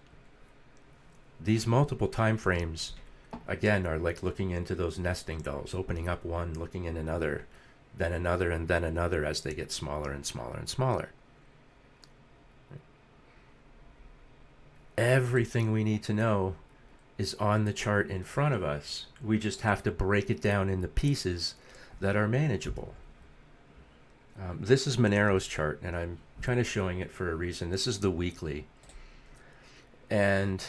These multiple time frames, again, are like looking into those nesting dolls, opening up one, looking in another, then another, and then another as they get smaller and smaller and smaller. Everything we need to know is on the chart in front of us. We just have to break it down into pieces that are manageable. This is Monero's chart, and I'm kind of showing it for a reason. This is the weekly. And,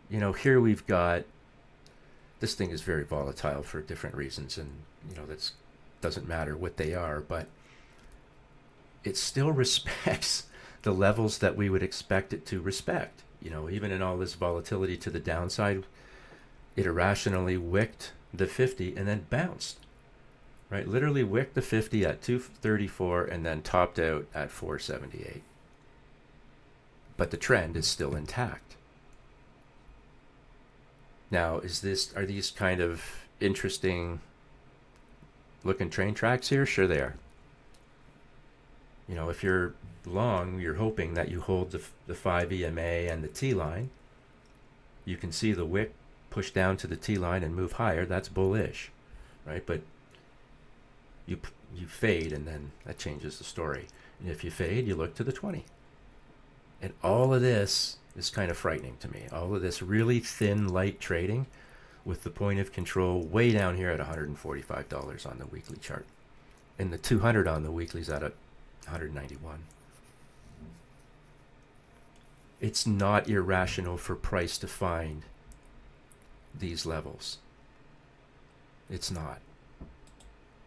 you know, here we've got, this thing is very volatile for different reasons, and, you know, that doesn't matter what they are, but it still respects the levels that we would expect it to respect. You know, even in all this volatility to the downside, it irrationally wicked the 50 and then bounced. Right, literally wicked the 50 at 234 and then topped out at 478. But the trend is still intact. Now, are these kind of interesting looking train tracks here? Sure they are. You know, if you're long, you're hoping that you hold the 5 EMA and the T line. You can see the wick push down to the T line and move higher. That's bullish, right? But you fade, and then that changes the story. And if you fade, you look to the 20. And all of this is kind of frightening to me. All of this really thin, light trading with the point of control way down here at $145 on the weekly chart. And the 200 on the weekly is at 191. It's not irrational for price to find these levels. It's not.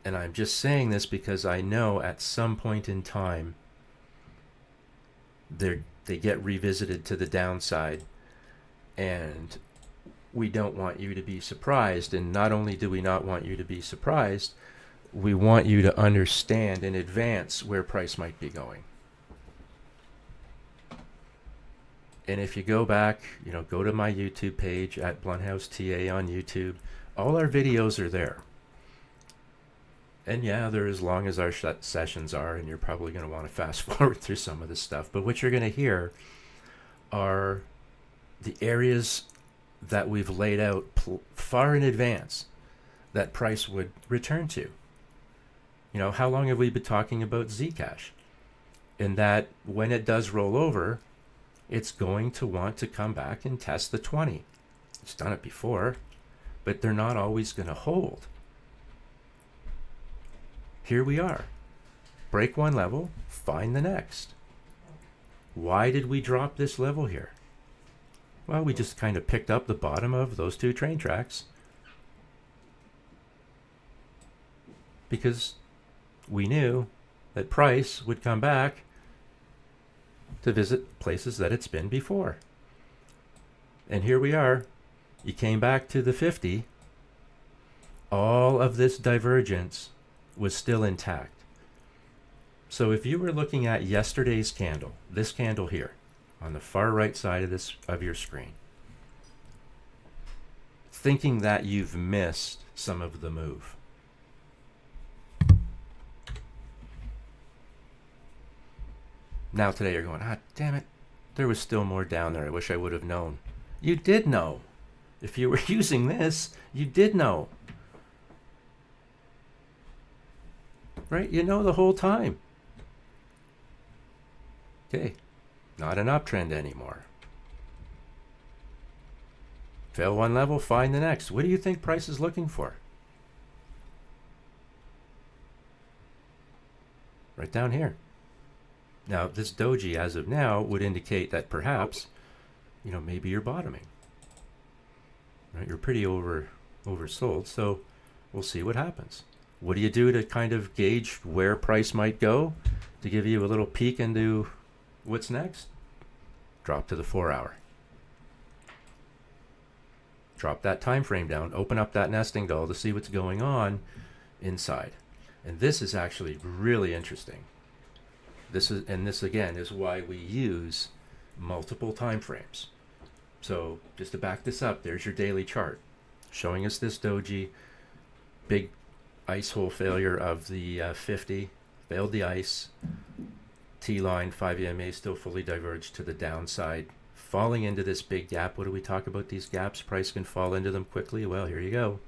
And I'm just saying this because I know at some point in time they get revisited to the downside, and we don't want you to be surprised. And not only do we not want you to be surprised, we want you to understand in advance where price might be going. And if you go back, you know, go to my YouTube page at Blunhouse TA on YouTube. All our videos are there. And yeah, they're as long as our sessions are, and you're probably going to want to fast forward through some of this stuff. But what you're going to hear are the areas that we've laid out far in advance that price would return to. You know, how long have we been talking about Zcash? And that when it does roll over, it's going to want to come back and test the 20. It's done it before, but they're not always going to hold. Here we are. Break one level, find the next. Why did we drop this level here? Well, we just kind of picked up the bottom of those two train tracks because we knew that price would come back to visit places that it's been before. And here we are. You came back to the 50. All of this divergence was still intact. So if you were looking at yesterday's candle, this candle here, on the far right side of your screen, thinking that you've missed some of the move, now today you're going, damn it, there was still more down there. I wish I would have known. You did know. If you were using this, you did know. Right? You know the whole time. Okay. Not an uptrend anymore. Fail one level, find the next. What do you think price is looking for? Right down here. Now, this doji as of now would indicate that perhaps, you know, maybe you're bottoming. Right? You're pretty oversold, so we'll see what happens. What do you do to kind of gauge where price might go to give you a little peek into what's next? Drop to the 4-hour. Drop that time frame down, open up that nesting doll to see what's going on inside. And this is actually really interesting. This again is why we use multiple time frames. So just to back this up, there's your daily chart showing us this doji, big ice hole failure of the 50, failed the ice, T-line 5 EMA still fully diverged to the downside, falling into this big gap. What do we talk about these gaps? Price can fall into them quickly. Well, here you go.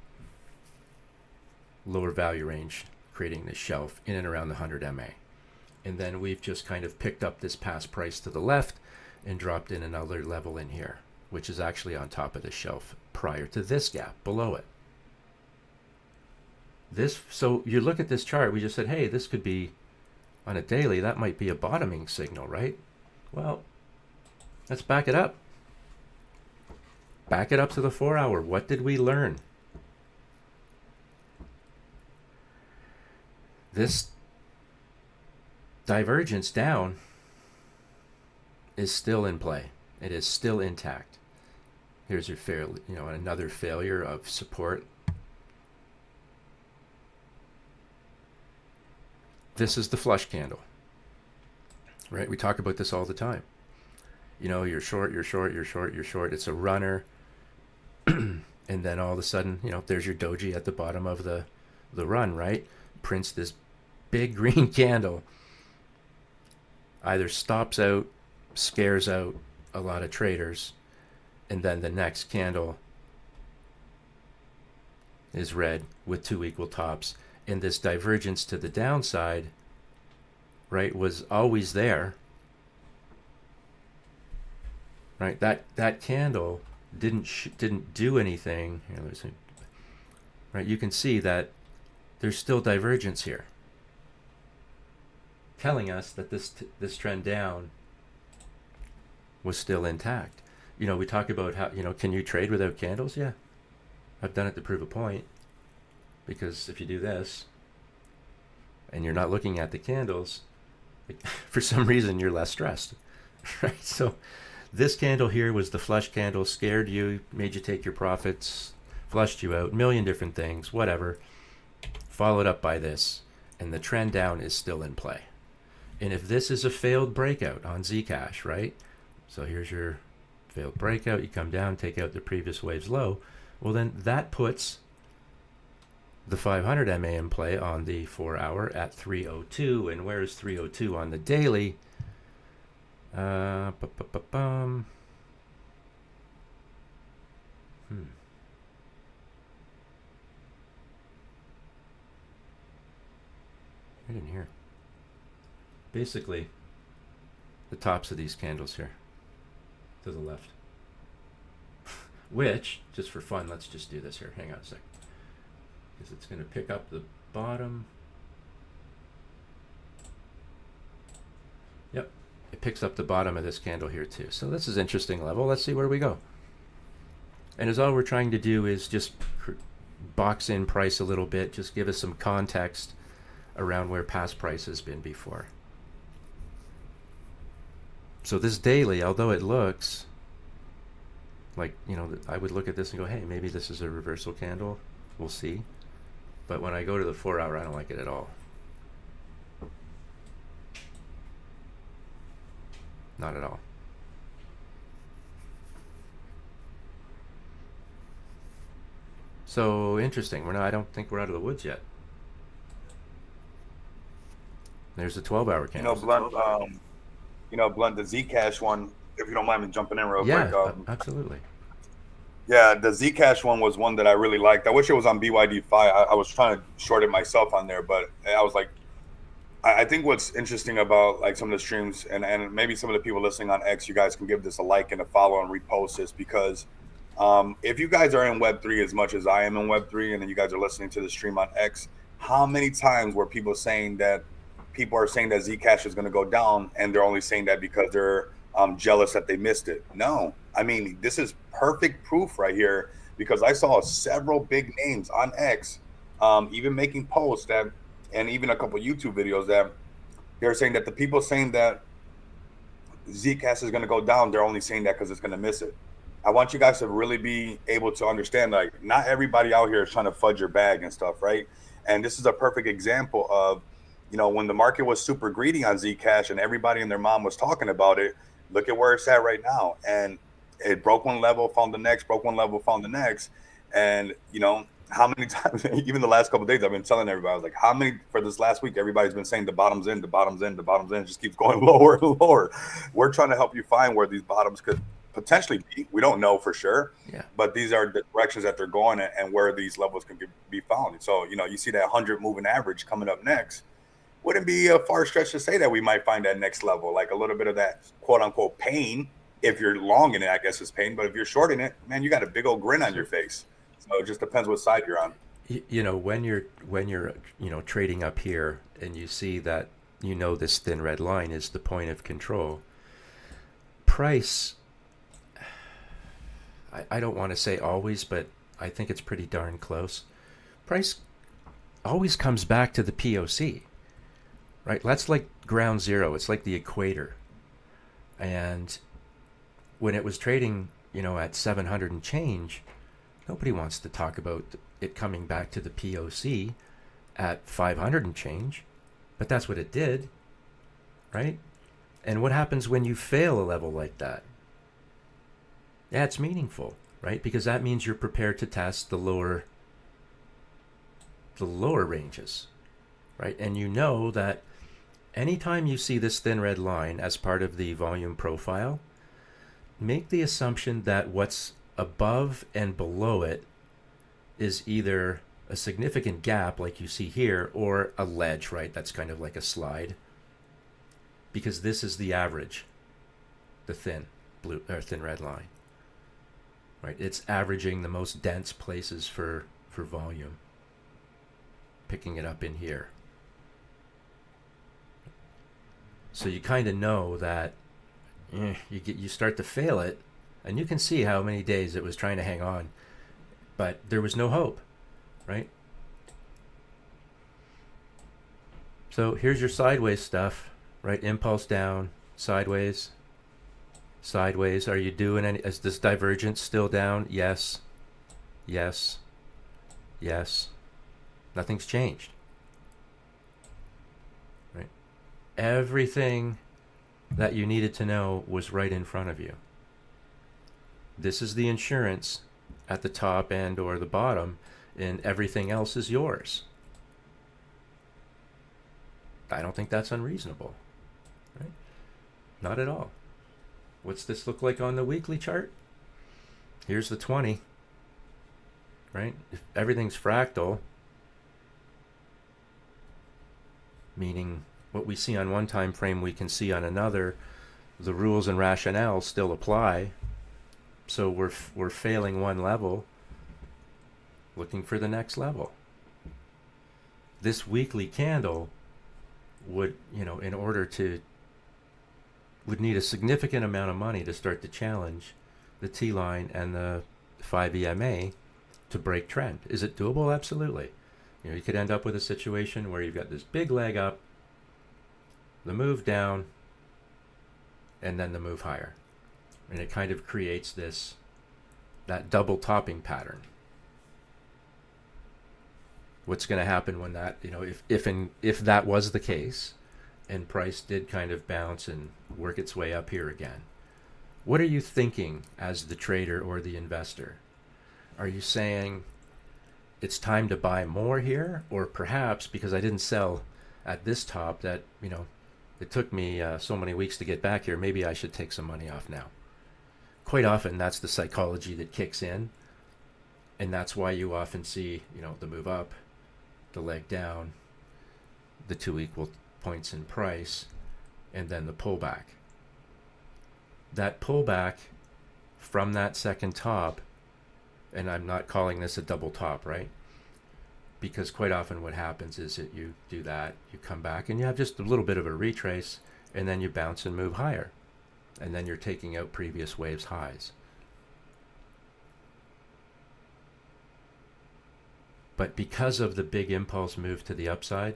Lower value range, creating this shelf in and around the 100 MA. And then we've just kind of picked up this past price to the left and dropped in another level in here, which is actually on top of the shelf prior to this gap below it. So you look at this chart, we just said, hey, this could be on a daily, that might be a bottoming signal, right? Well, let's back it up. Back it up to the 4 hour. What did we learn? This divergence down is still in play. It is still intact. Here's your another failure of support. This is the flush candle, right? We talk about this all the time. You're short, you're short, you're short, you're short. It's a runner. And then all of a sudden, there's your doji at the bottom of the run, right? Prints this big green candle. Either stops out, scares out a lot of traders, and then the next candle is red with 2 equal tops. And this divergence to the downside, right, was always there, right? That candle didn't do anything. Here, let's see. Right, you can see that there's still divergence here, telling us that this trend down was still intact. We talk about how, can you trade without candles? Yeah, I've done it to prove a point. Because if you do this and you're not looking at the candles, for some reason you're less stressed, right? So this candle here was the flush candle, scared you, made you take your profits, flushed you out, million different things, whatever. Followed up by this, and the trend down is still in play. And if this is a failed breakout on Zcash, right? So here's your failed breakout. You come down, take out the previous wave's low. Well, then that puts the 500 MA in play on the 4 hour at 302. And where is 302 on the daily? I didn't hear. Basically, the tops of these candles here to the left. Which, just for fun, let's just do this here. Hang on a sec. Because it's going to pick up the bottom. Yep, it picks up the bottom of this candle here too. So this is an interesting level. Let's see where we go. And as all we're trying to do is just box in price a little bit, just give us some context around where past price has been before. So this daily, although it looks like, I would look at this and go, hey, maybe this is a reversal candle. We'll see. But when I go to the 4 hour, I don't like it at all. Not at all. So interesting. I don't think we're out of the woods yet. There's the 12-hour candle. Blunt, Blunt, the Zcash one, if you don't mind me jumping in real quick. Yeah, absolutely. Yeah, the Zcash one was one that I really liked. I wish it was on BYDFi. I was trying to short it myself on there, but I was like, I think what's interesting about like some of the streams and maybe some of the people listening on X, you guys can give this a like and a follow and repost this because if you guys are in Web3 as much as I am in Web3 and then you guys are listening to the stream on X, how many times were people saying that Zcash is going to go down and they're only saying that because they're jealous that they missed it? No, I mean, this is perfect proof right here because I saw several big names on X even making posts that, and even a couple YouTube videos that they're saying that the people saying that Zcash is going to go down, they're only saying that because it's going to miss it. I want you guys to really be able to understand, like, not everybody out here is trying to fudge your bag and stuff, right? And this is a perfect example of, when the market was super greedy on Zcash and everybody and their mom was talking about it, look at where it's at right now. And it broke one level, found the next, broke one level, found the next. And, how many times, even the last couple of days, I've been telling everybody, I was like, how many, for this last week, everybody's been saying the bottom's in, the bottom's in, the bottom's in, it just keeps going lower and lower. We're trying to help you find where these bottoms could potentially be. We don't know for sure, Yeah. but these are the directions that they're going and where these levels can be found. And so, you see that 100 moving average coming up next. Wouldn't be a far stretch to say that we might find that next level, like a little bit of that quote unquote pain. If you're long in it, I guess it's pain. But if you're short in it, man, you got a big old grin on your face. So it just depends what side you're on. When you're trading up here and you see that this thin red line is the point of control, price, I don't want to say always, but I think it's pretty darn close. Price always comes back to the POC, right? That's like ground zero. It's like the equator. And when it was trading, at 700 and change, nobody wants to talk about it coming back to the POC at 500 and change, but that's what it did, right? And what happens when you fail a level like that? Yeah, it's meaningful, right? Because that means you're prepared to test the lower ranges, right? And you know that anytime you see this thin red line as part of the volume profile, make the assumption that what's above and below it is either a significant gap like you see here or a ledge, right? That's kind of like a slide, because this is the average, the thin red line, right? It's averaging the most dense places for volume, picking it up in here. So you kind of know that you start to fail it, and you can see how many days it was trying to hang on, but there was no hope, right? So here's your sideways stuff, right? Impulse down, sideways, sideways. Are you doing any? Is this divergence still down? Yes, yes, yes. Nothing's changed, right? Everything that you needed to know was right in front of you. This is the insurance at the top and or the bottom, and everything else is yours. I don't think that's unreasonable, right? Not at all. What's this look like on the weekly chart? Here's the 20, right? If everything's fractal, meaning what we see on one time frame we can see on another, the rules and rationale still apply. So we're failing one level, looking for the next level. This weekly candle would, in order to, would need a significant amount of money to start to challenge the T line and the 5 EMA to break trend. Is it doable? Absolutely. You could end up with a situation where you've got this big leg up, the move down, and then the move higher. And it kind of creates that double topping pattern. What's going to happen when that, if that was the case, and price did kind of bounce and work its way up here again, what are you thinking as the trader or the investor? Are you saying it's time to buy more here, or perhaps because I didn't sell at this top that it took me so many weeks to get back here, maybe I should take some money off now? Quite often that's the psychology that kicks in, and that's why you often see the move up, the leg down, the two equal points in price, and then the pullback. That pullback from that second top, and I'm not calling this a double top, right? Because quite often what happens is that you do that, you come back, and you have just a little bit of a retrace, and then you bounce and move higher. And then you're taking out previous waves' highs. But because of the big impulse move to the upside,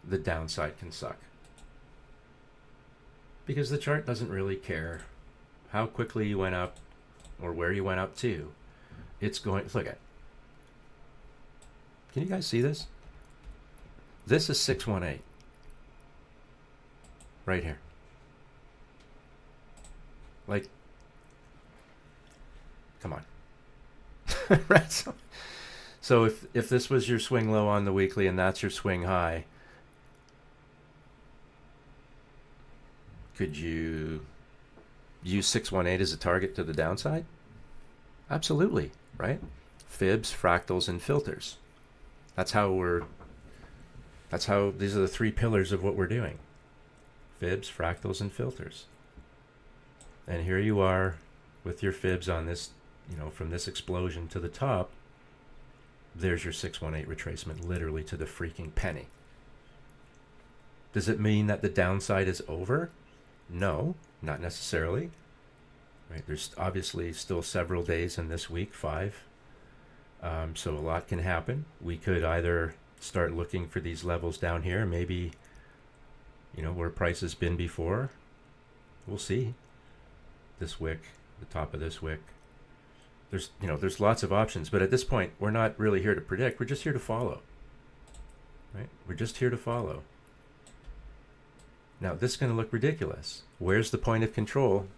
the downside can suck. Because the chart doesn't really care how quickly you went up or where you went up to. It's going, look at, can you guys see this? This is 618. Right here. Like, come on. Right? So if this was your swing low on the weekly and that's your swing high, could you use 618 as a target to the downside? Absolutely, right? Fibs, fractals, and filters. That's how these are the three pillars of what we're doing. Fibs, fractals, and filters. And here you are with your fibs on this, from this explosion to the top. There's your 618 retracement, literally to the freaking penny. Does it mean that the downside is over? No, not necessarily. Right? There's obviously still several days in this week, 5. So a lot can happen. We could either start looking for these levels down here, maybe, where price has been before. We'll see. This wick, the top of this wick. There's lots of options, but at this point, we're not really here to predict. We're just here to follow. Right? We're just here to follow. Now, this is going to look ridiculous. Where's the point of control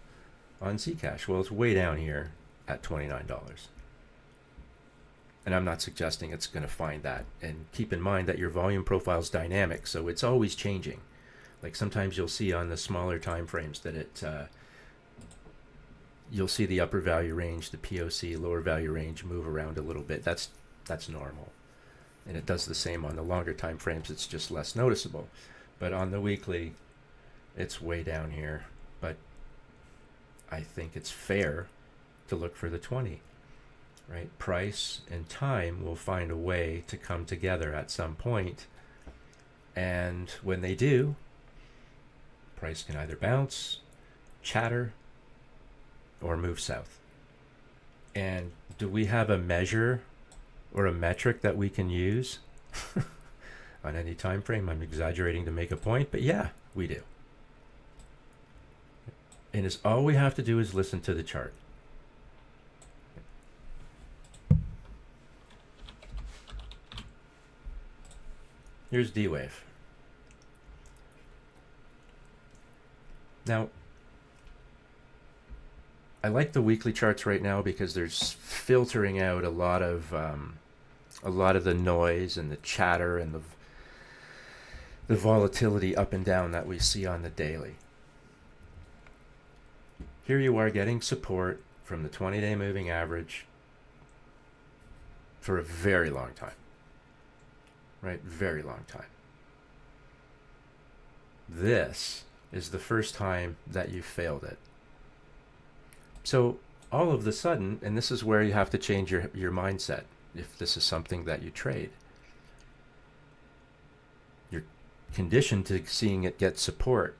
on Zcash? Well, it's way down here at $29. And I'm not suggesting it's going to find that. And keep in mind that your volume profile is dynamic, so it's always changing. Like sometimes you'll see on the smaller time frames that you'll see the upper value range, the POC, lower value range move around a little bit. That's normal. And it does the same on the longer time frames. It's just less noticeable. But on the weekly, it's way down here. But I think it's fair to look for the 20. Right? Price and time will find a way to come together at some point. And when they do, price can either bounce, chatter, or move south. And do we have a measure or a metric that we can use on any time frame? I'm exaggerating to make a point, but yeah, we do. And it's all we have to do is listen to the chart. Here's D-Wave. Now, I like the weekly charts right now because there's filtering out a lot of the noise and the chatter and the volatility up and down that we see on the daily. Here you are getting support from the 20-day moving average for a very long time. Right? Very long time. This is the first time that you failed it. So all of a sudden, and this is where you have to change your mindset if this is something that you trade. You're conditioned to seeing it get support.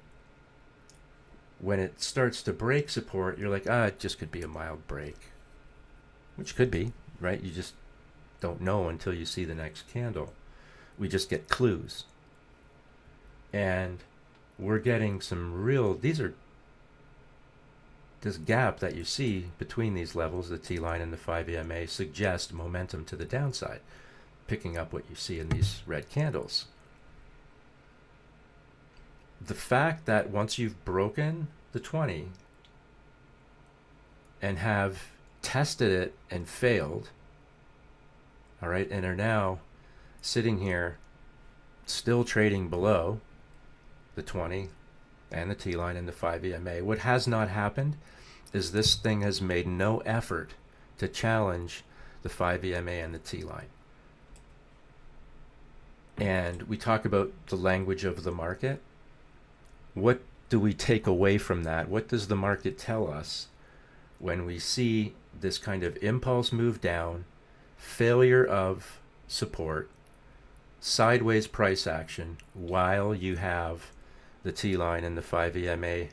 When it starts to break support, you're like, it just could be a mild break. Which could be, right? You just don't know until you see the next candle. We just get clues. And we're getting some real, this gap that you see between these levels, the T-line and the 5 EMA, suggest momentum to the downside, picking up what you see in these red candles. The fact that once you've broken the 20 and have tested it and failed, all right, and are now sitting here still trading below the 20 and the T-line and the 5 EMA. What has not happened is this thing has made no effort to challenge the 5 EMA and the T-line. And we talk about the language of the market. What do we take away from that? What does the market tell us when we see this kind of impulse move down, failure of support, sideways price action, while you have the T-line and the 5 EMA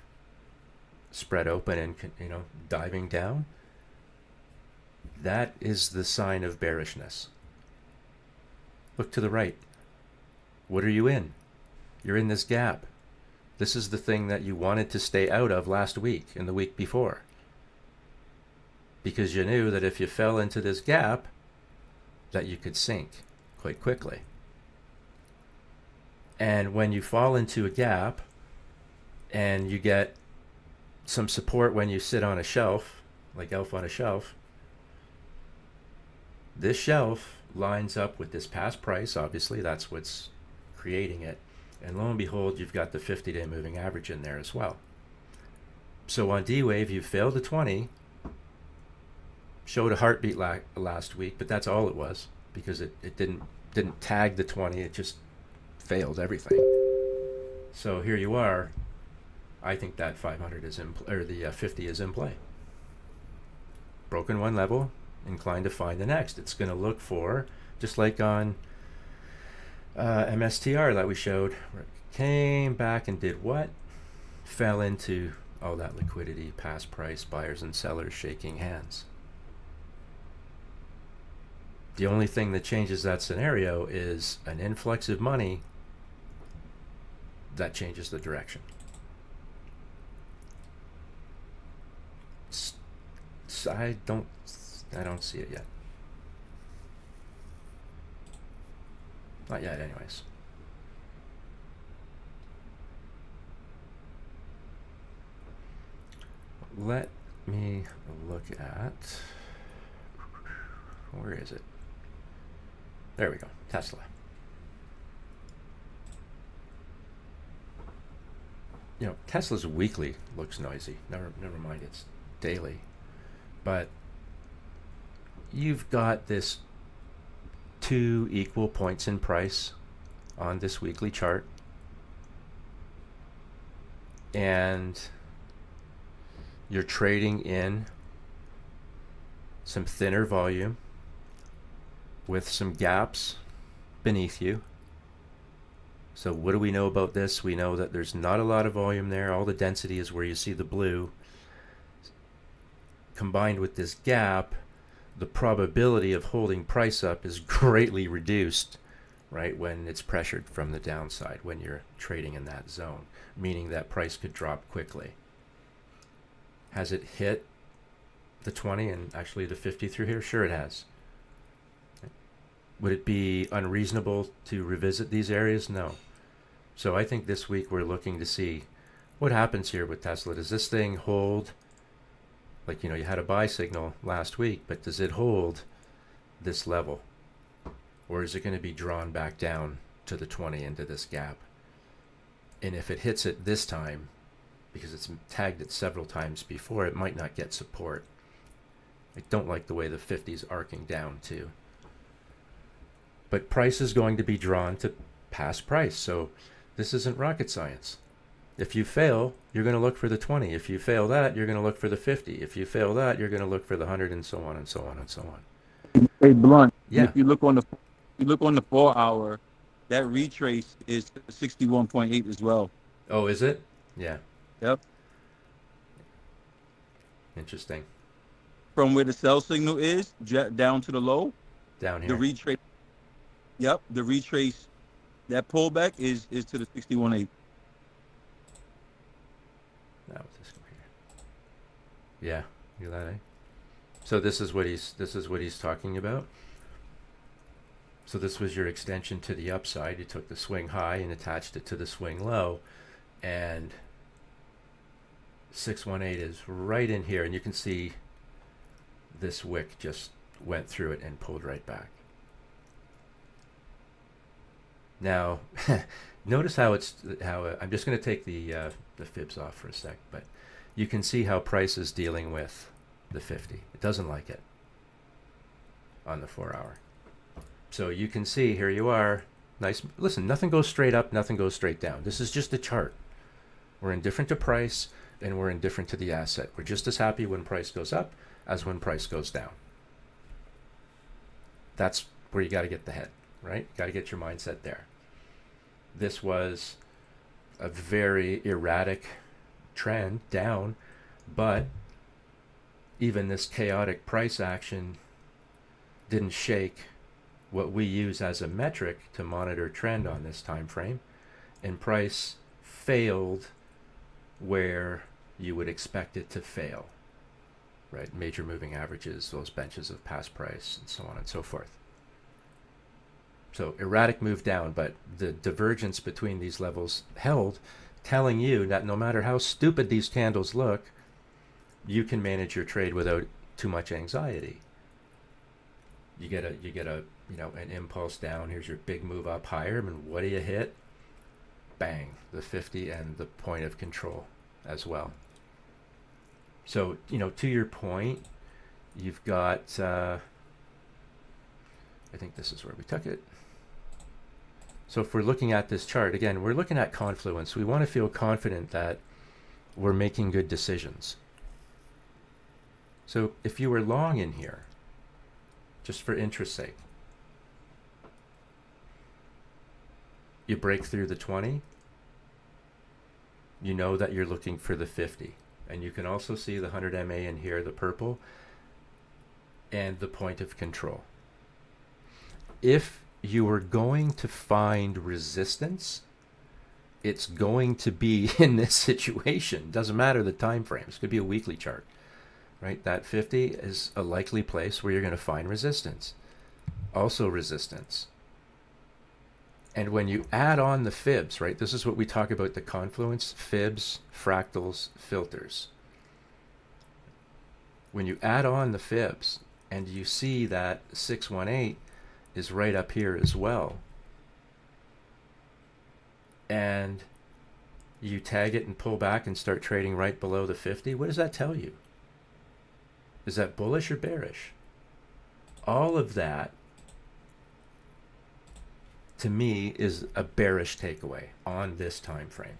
spread open and diving down? That is the sign of bearishness. Look to the right. What are you in? You're in this gap. This is the thing that you wanted to stay out of last week and the week before, because you knew that if you fell into this gap that you could sink quite quickly. And when you fall into a gap and you get some support when you sit on a shelf, like Elf on a Shelf, this shelf lines up with this past price. Obviously, that's what's creating it. And lo and behold, you've got the 50-day moving average in there as well. So on D-Wave, you failed the 20, showed a heartbeat last week, but that's all it was, because it didn't tag the 20, it just failed everything. So here you are. I think that 500 is in or the 50 is in play. Broken one level, inclined to find the next. It's going to look for, just like on MSTR that we showed, where it came back and did what? Fell into all that liquidity, past price, buyers and sellers shaking hands. The only thing that changes that scenario is an influx of money that changes the direction. I don't see it yet. Not yet, anyways. Let me look at, where is it? There we go, Tesla. You know, Tesla's weekly looks noisy. Never mind, it's daily. But you've got this 2 equal points in price on this weekly chart, and you're trading in some thinner volume with some gaps beneath you. So what do we know about this? We know that there's not a lot of volume there. All the density is where you see the blue. Combined with this gap, the probability of holding price up is greatly reduced, right, when it's pressured from the downside, when you're trading in that zone, meaning that price could drop quickly. Has it hit the 20 and actually the 50 through here? Sure it has. Would it be unreasonable to revisit these areas? No. So I think this week we're looking to see what happens here with Tesla. Does this thing hold? Like, you know, you had a buy signal last week, but does it hold this level? Or is it going to be drawn back down to the 20 into this gap? And if it hits it this time, because it's tagged it several times before, it might not get support. I don't like the way the 50's arcing down too. But price is going to be drawn to past price. So this isn't rocket science. If you fail, you're going to look for the 20. If you fail that, you're going to look for the 50. If you fail that, you're going to look for the 100, and so on and so on and so on. Hey, Blunt. Yeah. If you look on the 4 hour, that retrace is 61.8 as well. Oh, is it? Yeah. Yep. Interesting. From where the sell signal is down to the low, Down here. the retrace. Yep, the retrace. That pullback is to the 61.8. That was this one here. Yeah, you that, eh? So this is what he's talking about. So this was your extension to the upside. You took the swing high and attached it to the swing low, and 618 is right in here, and you can see this wick just went through it and pulled right back. Now, notice how I'm just going to take the fibs off for a sec, but you can see how price is dealing with the 50. It doesn't like it on the 4 hour. So you can see here you are. Nice. Listen, nothing goes straight up, nothing goes straight down. This is just a chart. We're indifferent to price and we're indifferent to the asset. We're just as happy when price goes up as when price goes down. That's where you got to get the head, right? Got to get your mindset there. This was a very erratic trend down, but even this chaotic price action didn't shake what we use as a metric to monitor trend on this time frame, and price failed where you would expect it to fail, right? Major moving averages, those benches of past price, and so on and so forth. So erratic move down, but the divergence between these levels held, telling you that no matter how stupid these candles look, you can manage your trade without too much anxiety. You get a an impulse down. Here's your big move up higher, and what do you hit? Bang, the 50 and the point of control as well. So, to your point, you've got, I think this is where we took it. So if we're looking at this chart, again, we're looking at confluence. We want to feel confident that we're making good decisions. So if you were long in here, just for interest's sake, you break through the 20, you know that you're looking for the 50. And you can also see the 100 MA in here, the purple, and the point of control. If you were going to find resistance, it's going to be in this situation. Doesn't matter the time frames. It could be a weekly chart, right? That 50 is a likely place where you're going to find resistance. Also resistance. And when you add on the fibs, right? This is what we talk about, the confluence, fibs, fractals, filters. When you add on the fibs and you see that 618 is right up here as well, and you tag it and pull back and start trading right below the 50, what does that tell you? Is that bullish or bearish? All of that, to me, is a bearish takeaway on this time frame.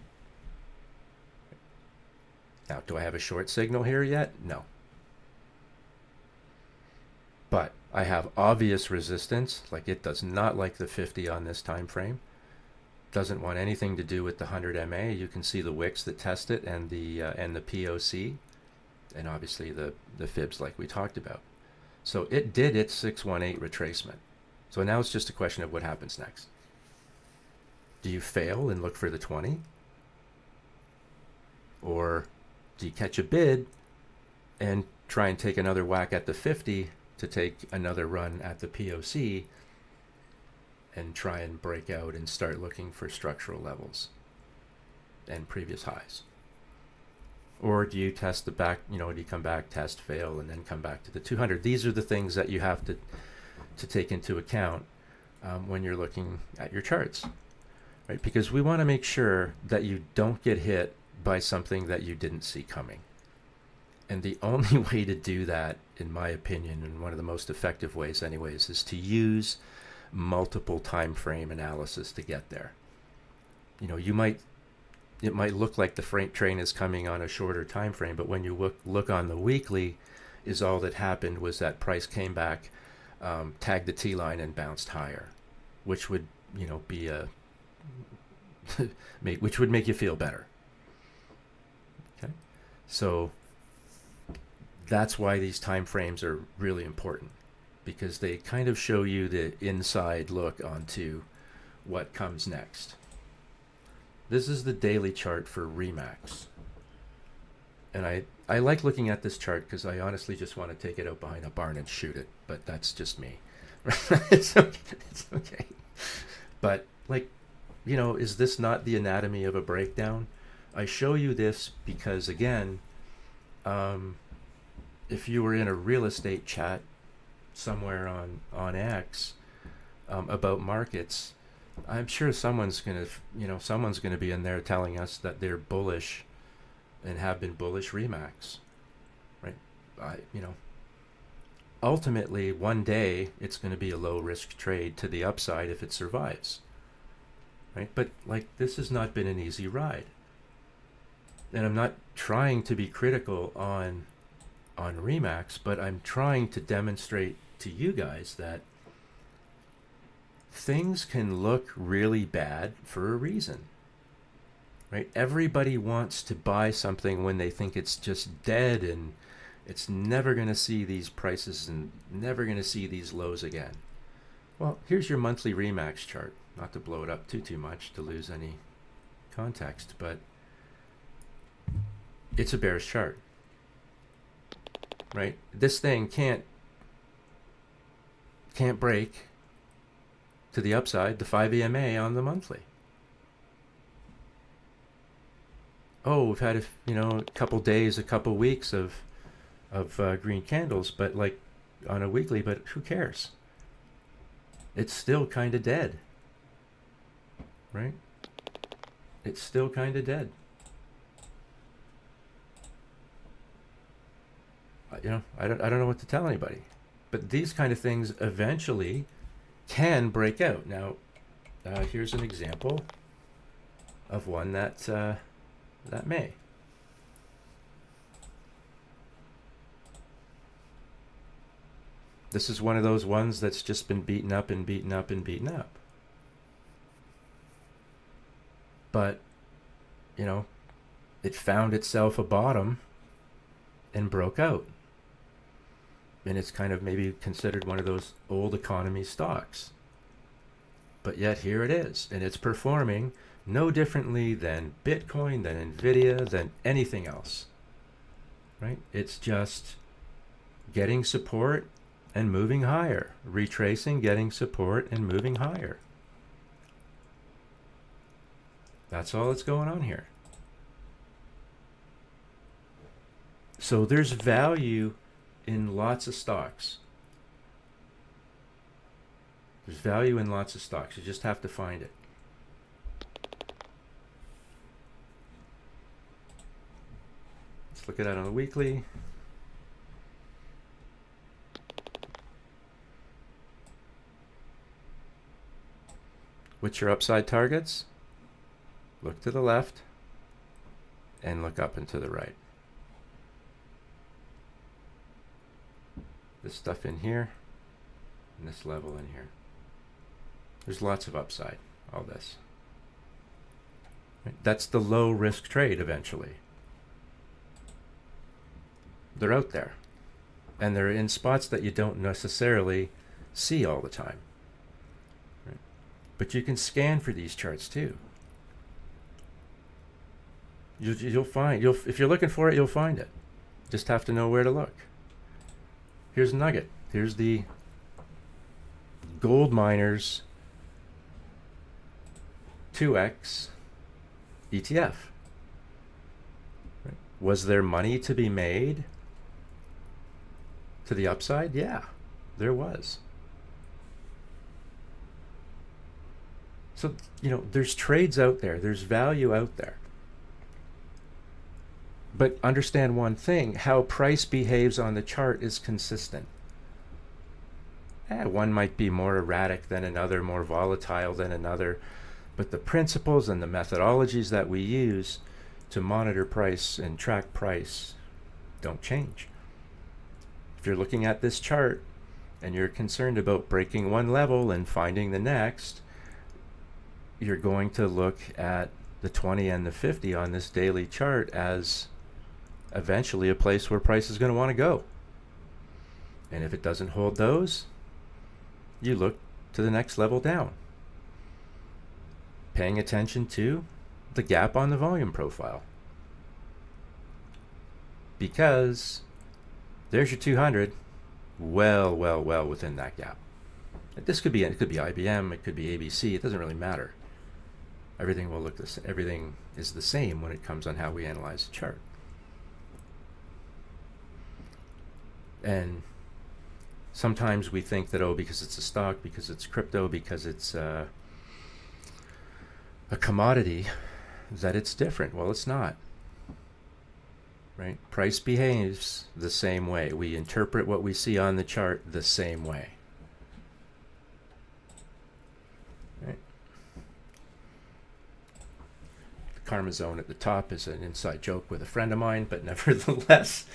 Now, do I have a short signal here yet? No. But I have obvious resistance, like it does not like the 50 on this time frame. Doesn't want anything to do with the 100 MA. You can see the wicks that test it and the POC, and obviously the fibs like we talked about. So it did its 618 retracement. So now it's just a question of what happens next. Do you fail and look for the 20? Or do you catch a bid and try and take another whack at the 50 to take another run at the POC and try and break out and start looking for structural levels and previous highs? Or do you test the back, do you come back, test, fail, and then come back to the 200? These are the things that you have to take into account when you're looking at your charts, right? Because we want to make sure that you don't get hit by something that you didn't see coming. And the only way to do that, in my opinion, and one of the most effective ways anyways, is to use multiple time frame analysis to get there. It might look like the freight train is coming on a shorter time frame, but when you look on the weekly, is all that happened was that price came back, tagged the T line and bounced higher, which would be a which would make you feel better. Okay, so that's why these time frames are really important, because they kind of show you the inside look onto what comes next. This is the daily chart for Remax. And I like looking at this chart because I honestly just want to take it out behind a barn and shoot it. But that's just me. It's okay. But, is this not the anatomy of a breakdown? I show you this because, again, if you were in a real estate chat somewhere on X about markets, I'm sure someone's gonna be in there telling us that they're bullish and have been bullish Remax, right? Ultimately, one day it's going to be a low risk trade to the upside if it survives, right? But this has not been an easy ride, and I'm not trying to be critical on Remax, but I'm trying to demonstrate to you guys that things can look really bad for a reason, right? Everybody wants to buy something when they think it's just dead and it's never going to see these prices and never going to see these lows again. Well, here's your monthly Remax chart. Not to blow it up too much to lose any context, but it's a bearish chart, right? This thing can't break to the upside, the 5 EMA on the monthly. Oh, we've had a couple days, a couple weeks of green candles, but like on a weekly, but who cares? It's still kind of dead, right? It's still kind of dead. I don't know what to tell anybody, but these kind of things eventually can break out. Now, here's an example of one that may. This is one of those ones that's just been beaten up and beaten up and beaten up. But, it found itself a bottom and broke out. And it's kind of maybe considered one of those old economy stocks. But yet here it is, and it's performing no differently than Bitcoin, than Nvidia, than anything else. Right? It's just getting support and moving higher, retracing, getting support and moving higher. That's all that's going on here. So there's value in lots of stocks. There's value in lots of stocks. You just have to find it. Let's look at it on a weekly. What's your upside targets? Look to the left and look up and to the right. This stuff in here and this level in here. There's lots of upside, all this. Right? That's the low risk trade eventually. They're out there. And they're in spots that you don't necessarily see all the time. Right? But you can scan for these charts too. You'll find, if you're looking for it, you'll find it. Just have to know where to look. Here's a nugget. Here's the gold miners 2x ETF. Right. Was there money to be made to the upside? Yeah, there was. So, there's trades out there. There's value out there. But understand one thing, how price behaves on the chart is consistent. One might be more erratic than another, more volatile than another, but the principles and the methodologies that we use to monitor price and track price don't change. If you're looking at this chart and you're concerned about breaking one level and finding the next, you're going to look at the 20 and the 50 on this daily chart as eventually a place where price is going to want to go. And if it doesn't hold those, you look to the next level down. Paying attention to the gap on the volume profile. Because there's your 200, well within that gap. It could be IBM, it could be ABC, it doesn't really matter. Everything will look the same. Everything is the same when it comes on how we analyze the chart. And sometimes we think that, because it's a stock, because it's crypto, because it's a commodity, that it's different. Well, it's not. Right? Price behaves the same way. We interpret what we see on the chart the same way. Right? The karma zone at the top is an inside joke with a friend of mine, but nevertheless,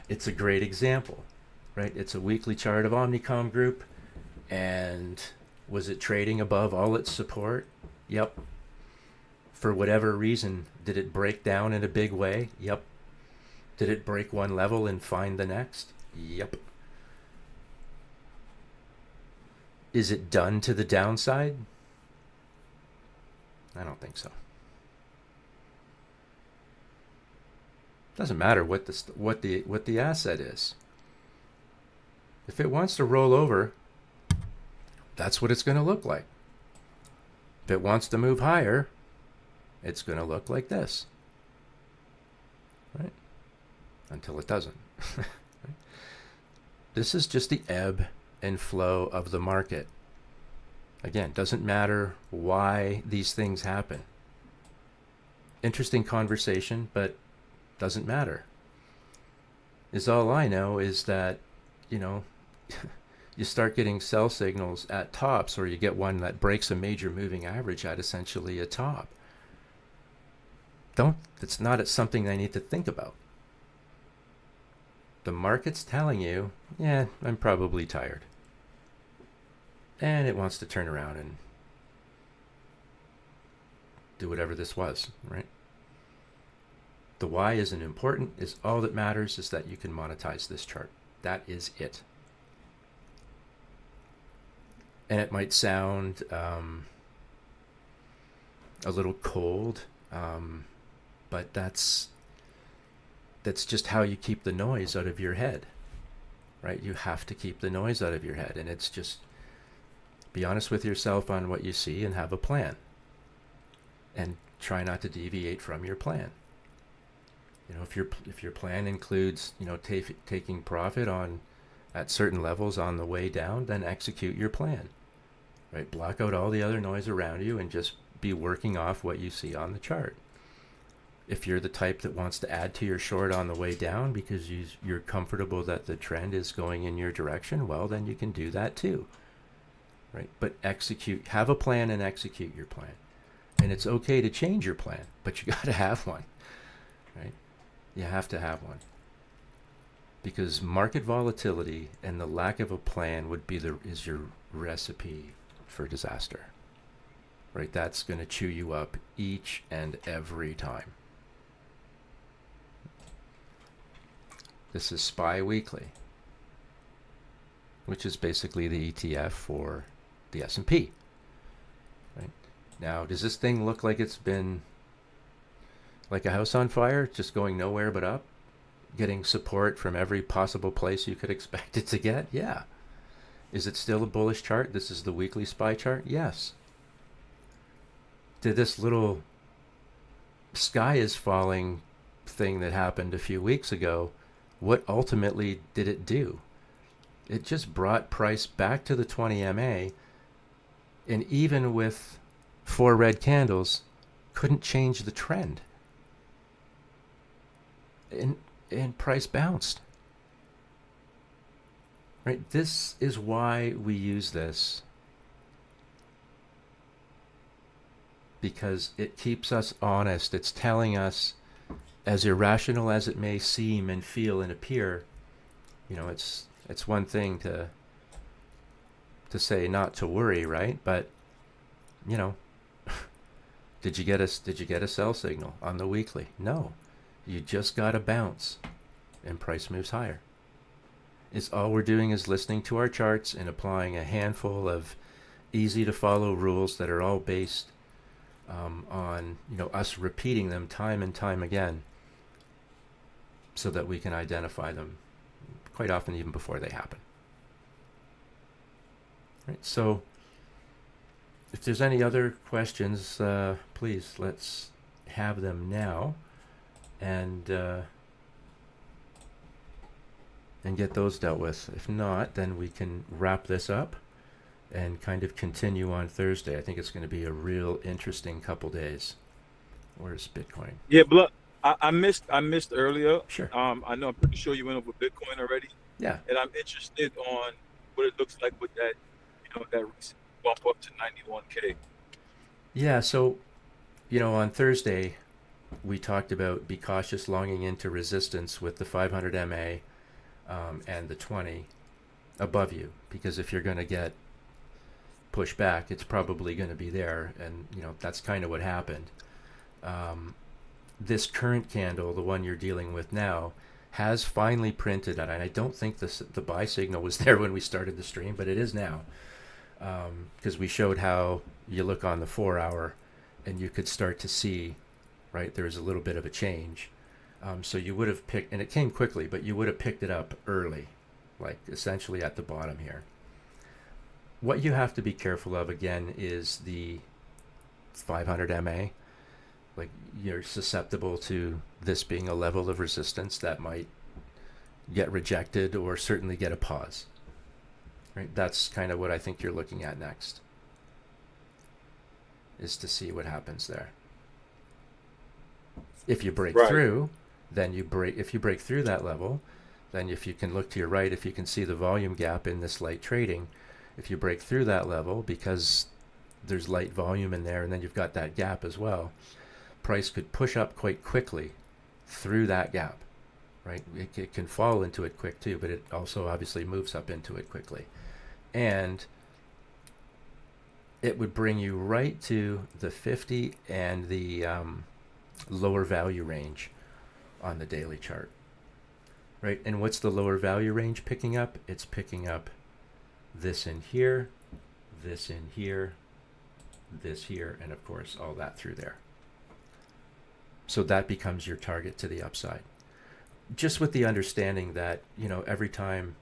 it's a great example. Right? It's a weekly chart of Omnicom Group, and was it trading above all its support? Yep. For whatever reason, did it break down in a big way? Yep. Did it break one level and find the next? Yep. Is it done to the downside? I don't think so. Doesn't matter what the asset is. If it wants to roll over, that's what it's going to look like. it wants to move higher, it's going to look like this, right? Until it doesn't. This is just the ebb and flow of the market. Again, doesn't matter why these things happen. Interesting conversation, but doesn't matter. Is all I know is that, you know, you start getting sell signals at tops, or you get one that breaks a major moving average at essentially a top. It's not something I need to think about. The market's telling you, yeah, I'm probably tired. And it wants to turn around and do whatever this was, right? The why isn't important. Is all that matters is that you can monetize this chart. That is it. And it might sound a little cold, but that's just how you keep the noise out of your head, right? You have to keep the noise out of your head, and it's just be honest with yourself on what you see and have a plan, and try not to deviate from your plan. You know, if your plan includes, you know, taking profit on at certain levels on the way down, then execute your plan, right? Block out all the other noise around you and just be working off what you see on the chart. If you're the type that wants to add to your short on the way down because you're comfortable that the trend is going in your direction, well, then you can do that too, right? But have a plan and execute your plan. And it's okay to change your plan, but you got to have one, right? You have to have one. Because market volatility and the lack of a plan is your recipe for disaster, right? That's going to chew you up each and every time. This is SPY Weekly, which is basically the ETF for the S&P. Right? Now, does this thing look like it's been like a house on fire, just going nowhere but up, getting support from every possible place you could expect it to get? Yeah. Is it still a bullish chart? This is the weekly SPY chart? Yes. Did this little sky is falling thing that happened a few weeks ago, what ultimately did it do? It just brought price back to the 20 MA, and even with 4 red candles, couldn't change the trend. And price bounced. Right? This is why we use this. Because it keeps us honest. It's telling us, as irrational as it may seem and feel and appear, you know, it's one thing to say not to worry, right? But, you know, did you get a sell signal on the weekly? No. You just got a bounce and price moves higher. It's all we're doing is listening to our charts and applying a handful of easy to follow rules that are all based on, you know, us repeating them time and time again, so that we can identify them quite often even before they happen. Right, so if there's any other questions, please let's have them now, and get those dealt with. If not, then we can wrap this up and kind of continue on Thursday. I think it's going to be a real interesting couple days. Where's Bitcoin? Yeah, but I missed earlier. Sure. I know I'm pretty sure you went over Bitcoin already. Yeah. And I'm interested on what it looks like with that, you know, that recent bump up to 91K. Yeah, so, you know, on Thursday, we talked about be cautious longing into resistance with the 500 MA and the 20 above you, because if you're going to get pushed back, it's probably going to be there, and, you know, that's kind of what happened. This current candle, the one you're dealing with now, has finally printed, and I don't think the buy signal was there when we started the stream, but it is now, because we showed how you look on the 4-hour and you could start to see, right, there's a little bit of a change. So you would have picked, and it came quickly, but you would have picked it up early, like essentially at the bottom here. What you have to be careful of, again, is the 500 MA, like you're susceptible to this being a level of resistance that might get rejected or certainly get a pause. Right? That's kind of what I think you're looking at next, is to see what happens there. If you break Right. through, then if you break through that level, then if you can look to your right, if you can see the volume gap in this light trading, if you break through that level, because there's light volume in there and then you've got that gap as well, price could push up quite quickly through that gap, right? It can fall into it quick too, but it also obviously moves up into it quickly. And it would bring you right to the 50 and the lower value range on the daily chart, right? And what's the lower value range picking up? It's picking up this in here, this in here, this here, and of course all that through there. So that becomes your target to the upside, just with the understanding that, you know, every time,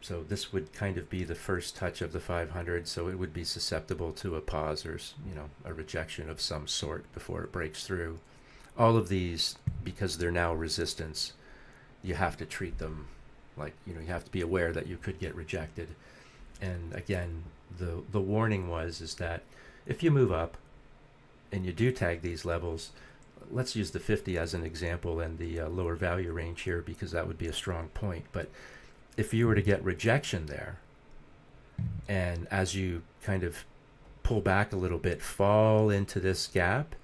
so this would kind of be the first touch of the 500, so it would be susceptible to a pause or, you know, a rejection of some sort before it breaks through. All of these, because they're now resistance, you have to treat them like, you know, you have to be aware that you could get rejected. And again, the warning is that if you move up and you do tag these levels, let's use the 50 as an example and the lower value range here, because that would be a strong point. But if you were to get rejection there, and as you kind of pull back a little bit, fall into this gap,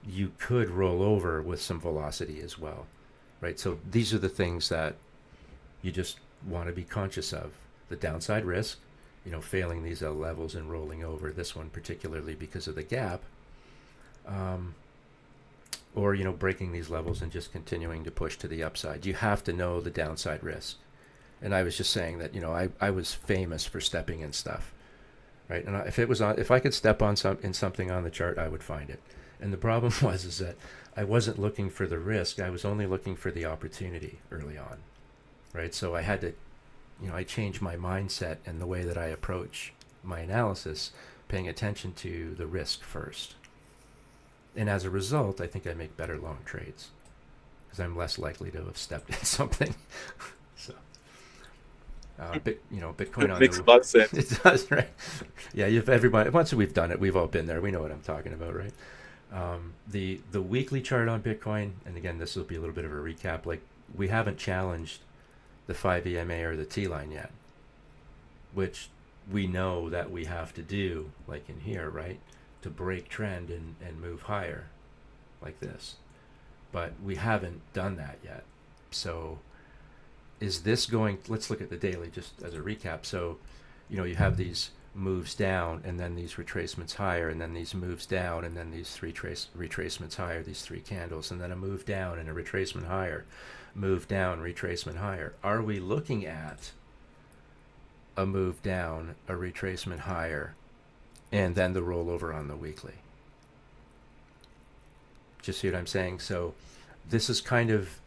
you could roll over with some velocity as well, right? So these are the things that you just want to be conscious of. The downside risk, you know, failing these levels and rolling over, this one particularly because of the gap, or, you know, breaking these levels and just continuing to push to the upside. You have to know the downside risk. And I was just saying that, you know, I was famous for stepping in stuff, right? And if I could step on something on the chart, I would find it. And the problem is that I wasn't looking for the risk. I was only looking for the opportunity early on, right? So I had to, you know, I changed my mindset and the way that I approach my analysis, paying attention to the risk first. And as a result, I think I make better long trades because I'm less likely to have stepped in something. So, you know, Bitcoin on makes a lot of sense. It does, right? Yeah, everybody. Once we've done it, we've all been there. We know what I'm talking about, right? The weekly chart on Bitcoin, and again, this will be a little bit of a recap. Like, we haven't challenged the 5 EMA or the T line yet, which we know that we have to do, like in here, right, to break trend and move higher, like this. But we haven't done that yet. So is this going, let's look at the daily just as a recap. So, you know, you have these moves down and then these retracements higher and then these moves down and then these three retracements higher, these three candles, and then a move down and a retracement higher, move down, retracement higher. Are we looking at a move down, a retracement higher, and then the rollover on the weekly? Just see what I'm saying? So this is kind of,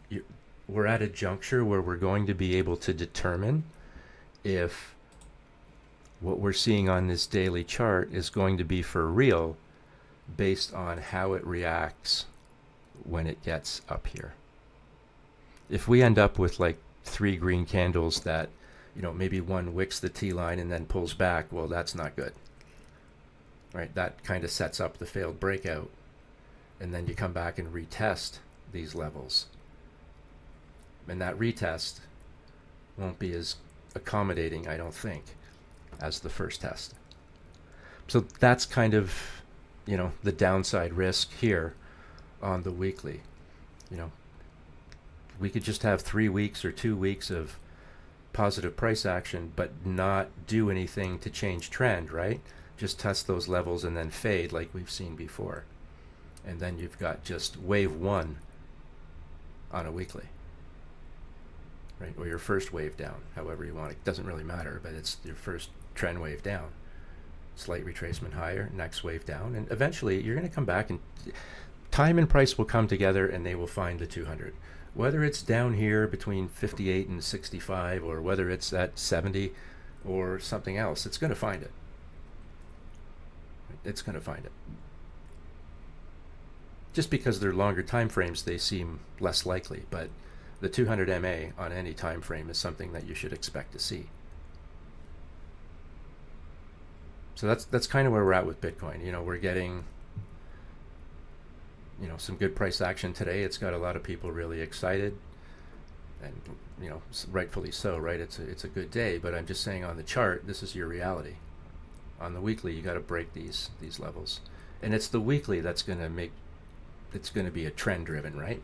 we're at a juncture where we're going to be able to determine if what we're seeing on this daily chart is going to be for real based on how it reacts when it gets up here. If we end up with like 3 green candles that, you know, maybe one wicks the T line and then pulls back, well, that's not good, right? That kind of sets up the failed breakout. And then you come back and retest these levels. And that retest won't be as accommodating, I don't think, as the first test. So that's kind of, you know, the downside risk here on the weekly. You know, we could just have 3 weeks or 2 weeks of positive price action, but not do anything to change trend, right? Just test those levels and then fade like we've seen before. And then you've got just wave 1 on a weekly, right? Or your first wave down, however you want it. Doesn't really matter, but it's your first trend wave down. Slight retracement higher, next wave down. And eventually you're going to come back and time and price will come together and they will find the 200. Whether it's down here between 58 and 65 or whether it's at 70 or something else, it's going to find it. it's going to find it. Just because they're longer time frames, they seem less likely, but the 200 MA on any time frame is something that you should expect to see. So that's kind of where we're at with Bitcoin. We're getting some good price action today. It's got a lot of people really excited, and rightfully so, right? It's a good day, but I'm just saying on the chart, this is your reality. On the weekly, you got to break these levels, and it's the weekly that's going to be a trend driven, right?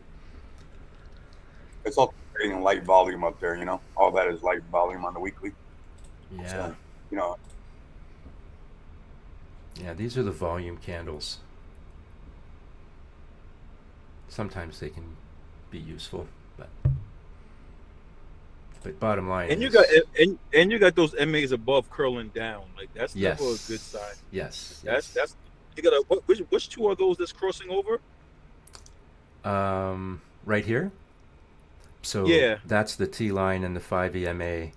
It's all trading light volume up there. All that is light volume on the weekly. Yeah. So, Yeah, these are the volume candles. Sometimes they can be useful, but bottom line And is, you got those MAs above curling down. Like that's yes, never a good sign. Yes, That's you gotta which two are those that's crossing over? right here. So Yeah. that's the T line and the 5 EMA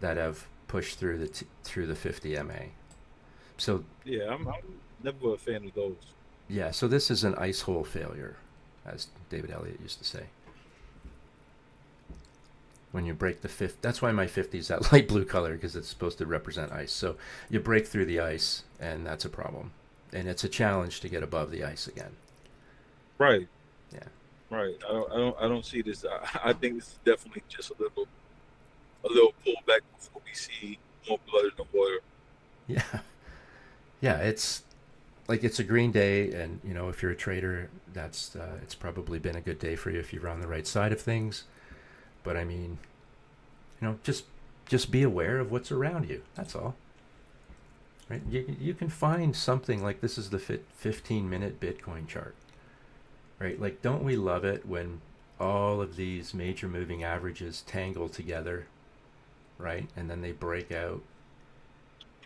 that have pushed through the 50 MA. So Yeah, I'm never a fan of those. yeah, so this is an ice hole failure, as David Elliott used to say. When you break the fifth, that's why my 50 is that light blue color, because it's supposed to represent ice. So you break through the ice, and that's a problem. And it's a challenge to get above the ice again. Right. Yeah. Right. I don't see this. I think this is definitely just a little pullback before we see more blood in the water. Yeah. Yeah, it's a green day, and if you're a trader, that's it's probably been a good day for you if you're on the right side of things. But I mean, just be aware of what's around you. That's all. Right? You can find something like this is the 15-minute Bitcoin chart. Right? Like, don't we love it when all of these major moving averages tangle together, right? And then they break out.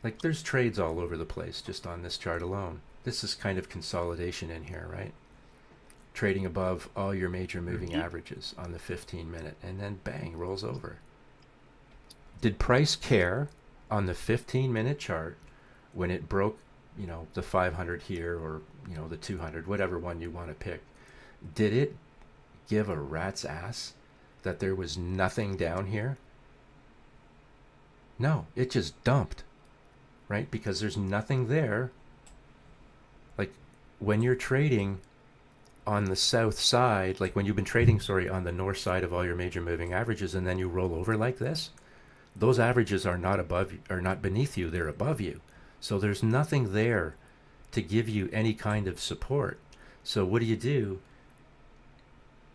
Like, there's trades all over the place just on this chart alone. This is kind of consolidation in here, right? Trading above all your major moving averages on the 15-minute, and then bang, rolls over. Did price care on the 15-minute chart when it broke, the 500 here, or the 200, whatever one you want to pick? Did it give a rat's ass that there was nothing down here? No, it just dumped, right? Because there's nothing there. Like, when you're trading on the south side, like when you've been trading, on the north side of all your major moving averages, and then you roll over like this, those averages are not beneath you, they're above you. So there's nothing there to give you any kind of support. So what do?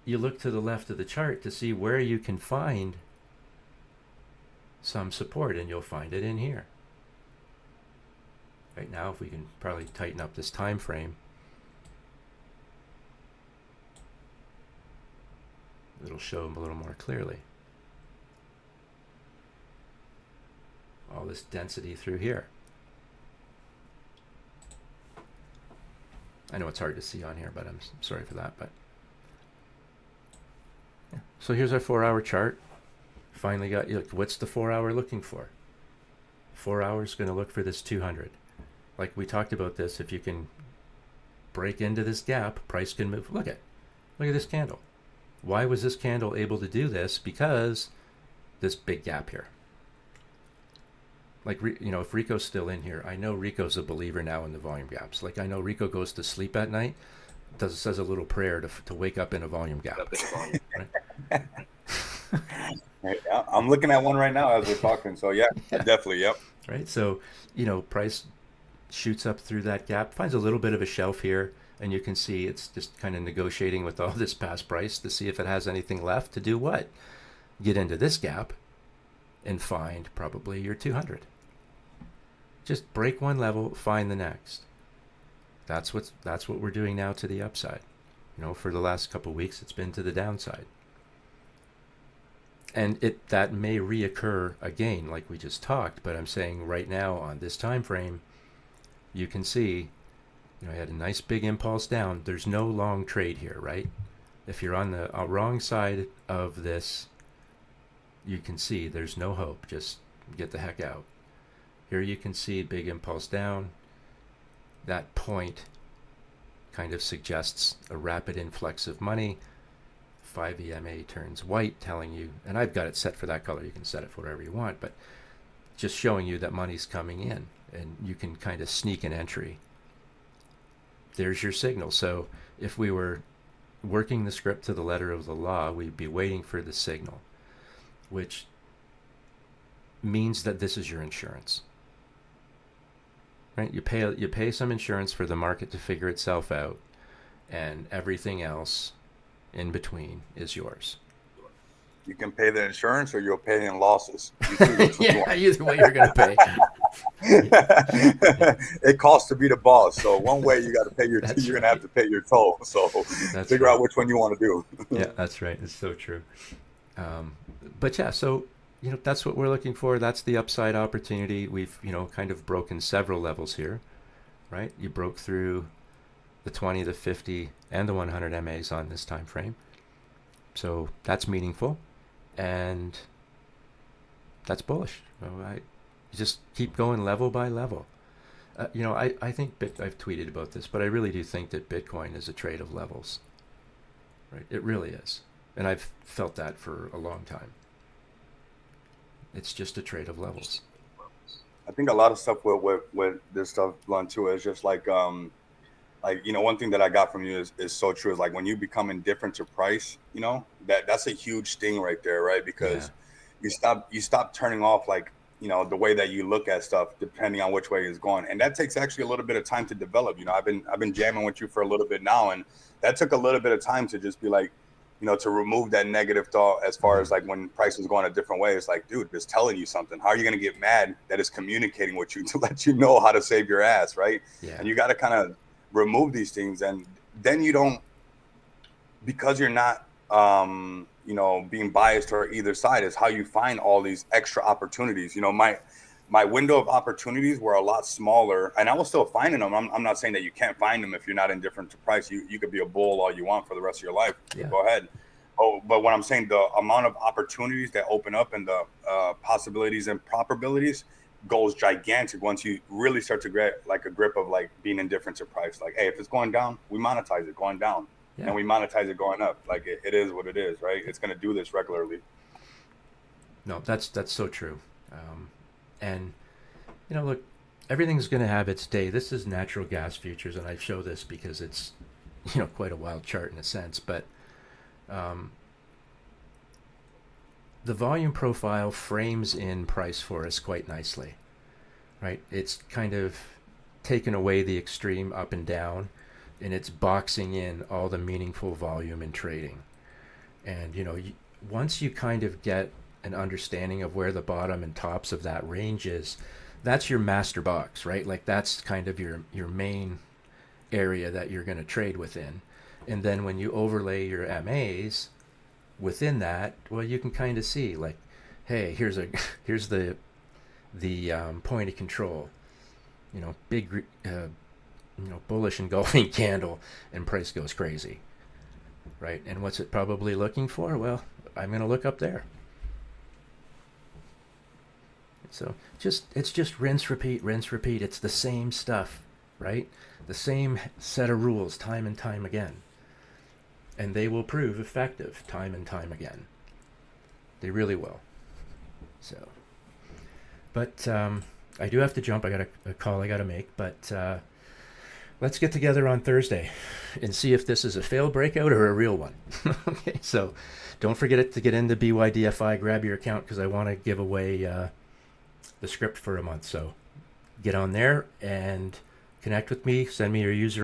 You look to the left of the chart to see where you can find some support, and you'll find it in here. Right now, if we can probably tighten up this time frame, it'll show them a little more clearly. All this density through here. I know it's hard to see on here, but I'm sorry for that. But yeah. So here's our 4-hour chart. Finally got, what's the 4-hour looking for? 4 hours going to look for this 200. Like we talked about this, if you can break into this gap, price can move. Look at this candle. Why was this candle able to do this? Because this big gap here. Like, if Rico's still in here, I know Rico's a believer now in the volume gaps. Like, I know Rico goes to sleep at night, says a little prayer to wake up in a volume gap. Right? I'm looking at one right now as we're talking. So yeah, definitely, yep. Right. So, price shoots up through that gap, finds a little bit of a shelf here, and you can see it's just kind of negotiating with all this past price to see if it has anything left to do what? Get into this gap and find probably your 200. Just break one level, find the next. That's what we're doing now to the upside. For the last couple of weeks, it's been to the downside. And that may reoccur again, like we just talked, but I'm saying right now on this time frame, you can see, I had a nice big impulse down. There's no long trade here, right? If you're on the wrong side of this, you can see there's no hope. Just get the heck out. Here you can see big impulse down. that point kind of suggests a rapid influx of money. 5 EMA turns white, telling you, and I've got it set for that color, you can set it for whatever you want, but just showing you that money's coming in, and you can kind of sneak an entry. There's your signal. So if we were working the script to the letter of the law, we'd be waiting for the signal, which means that this is your insurance. Right? You pay some insurance for the market to figure itself out, and everything else in between is yours. You can pay the insurance, or you'll pay in losses. You choose which one you want. Either way you're going to pay. It costs to be the boss. So one way you got to pay your, That's you're right. gonna have to pay your toll. So That's figure right. out which one you want to do. Yeah, that's right. It's so true. But yeah, so that's what we're looking for. That's the upside opportunity. We've kind of broken several levels here, right? You broke through the 20, the 50, and the 100 MAs on this time frame. So that's meaningful, and that's bullish. So you just keep going level by level. I think I've tweeted about this, but I really do think that Bitcoin is a trade of levels. Right? It really is. And I've felt that for a long time. It's just a trade of levels. I think a lot of stuff with this stuff, Blunt, too, is just like one thing that I got from you is so true. Is like when you become indifferent to price, that's a huge thing right there, right? Because you stop turning off the way that you look at stuff depending on which way it's going, and that takes actually a little bit of time to develop. I've been jamming with you for a little bit now, and that took a little bit of time to just be like, to remove that negative thought as far as like when price is going a different way. It's like, dude, it's telling you something. How are you going to get mad that it's communicating with you to let you know how to save your ass, right? Yeah. And you got to kind of remove these things, and then you don't, because you're not being biased or either side, is how you find all these extra opportunities. My window of opportunities were a lot smaller, and I was still finding them. I'm not saying that you can't find them if you're not indifferent to price. You could be a bull all you want for the rest of your life. Yeah. Go ahead. But when I'm saying the amount of opportunities that open up and the possibilities and probabilities goes gigantic once you really start to get like a grip of like being indifferent to price. Like, hey, if it's going down, we monetize it going down, and we monetize it going up. Like it is what it is, right? It's going to do this regularly. No, that's so true. And look, everything's going to have its day. This is natural gas futures, and I show this because it's quite a wild chart in a sense, but the volume profile frames in price for us quite nicely, right? It's kind of taken away the extreme up and down, and it's boxing in all the meaningful volume in trading. And once you kind of get an understanding of where the bottom and tops of that range is, that's your master box, right? Like that's kind of your main area that you're going to trade within. And then when you overlay your MAs within that, well, you can kind of see like, hey, here's the point of control, big bullish engulfing candle, and price goes crazy, right? And what's it probably looking for? Well, I'm going to look up there. So it's just rinse, repeat, rinse, repeat. It's the same stuff, right? The same set of rules time and time again. And they will prove effective time and time again. They really will. So, but I do have to jump. I got a call I got to make. But let's get together on Thursday and see if this is a failed breakout or a real one. Okay, so don't forget to get into BYDFi. Grab your account because I want to give away the script for a month. So get on there and connect with me. Send me your user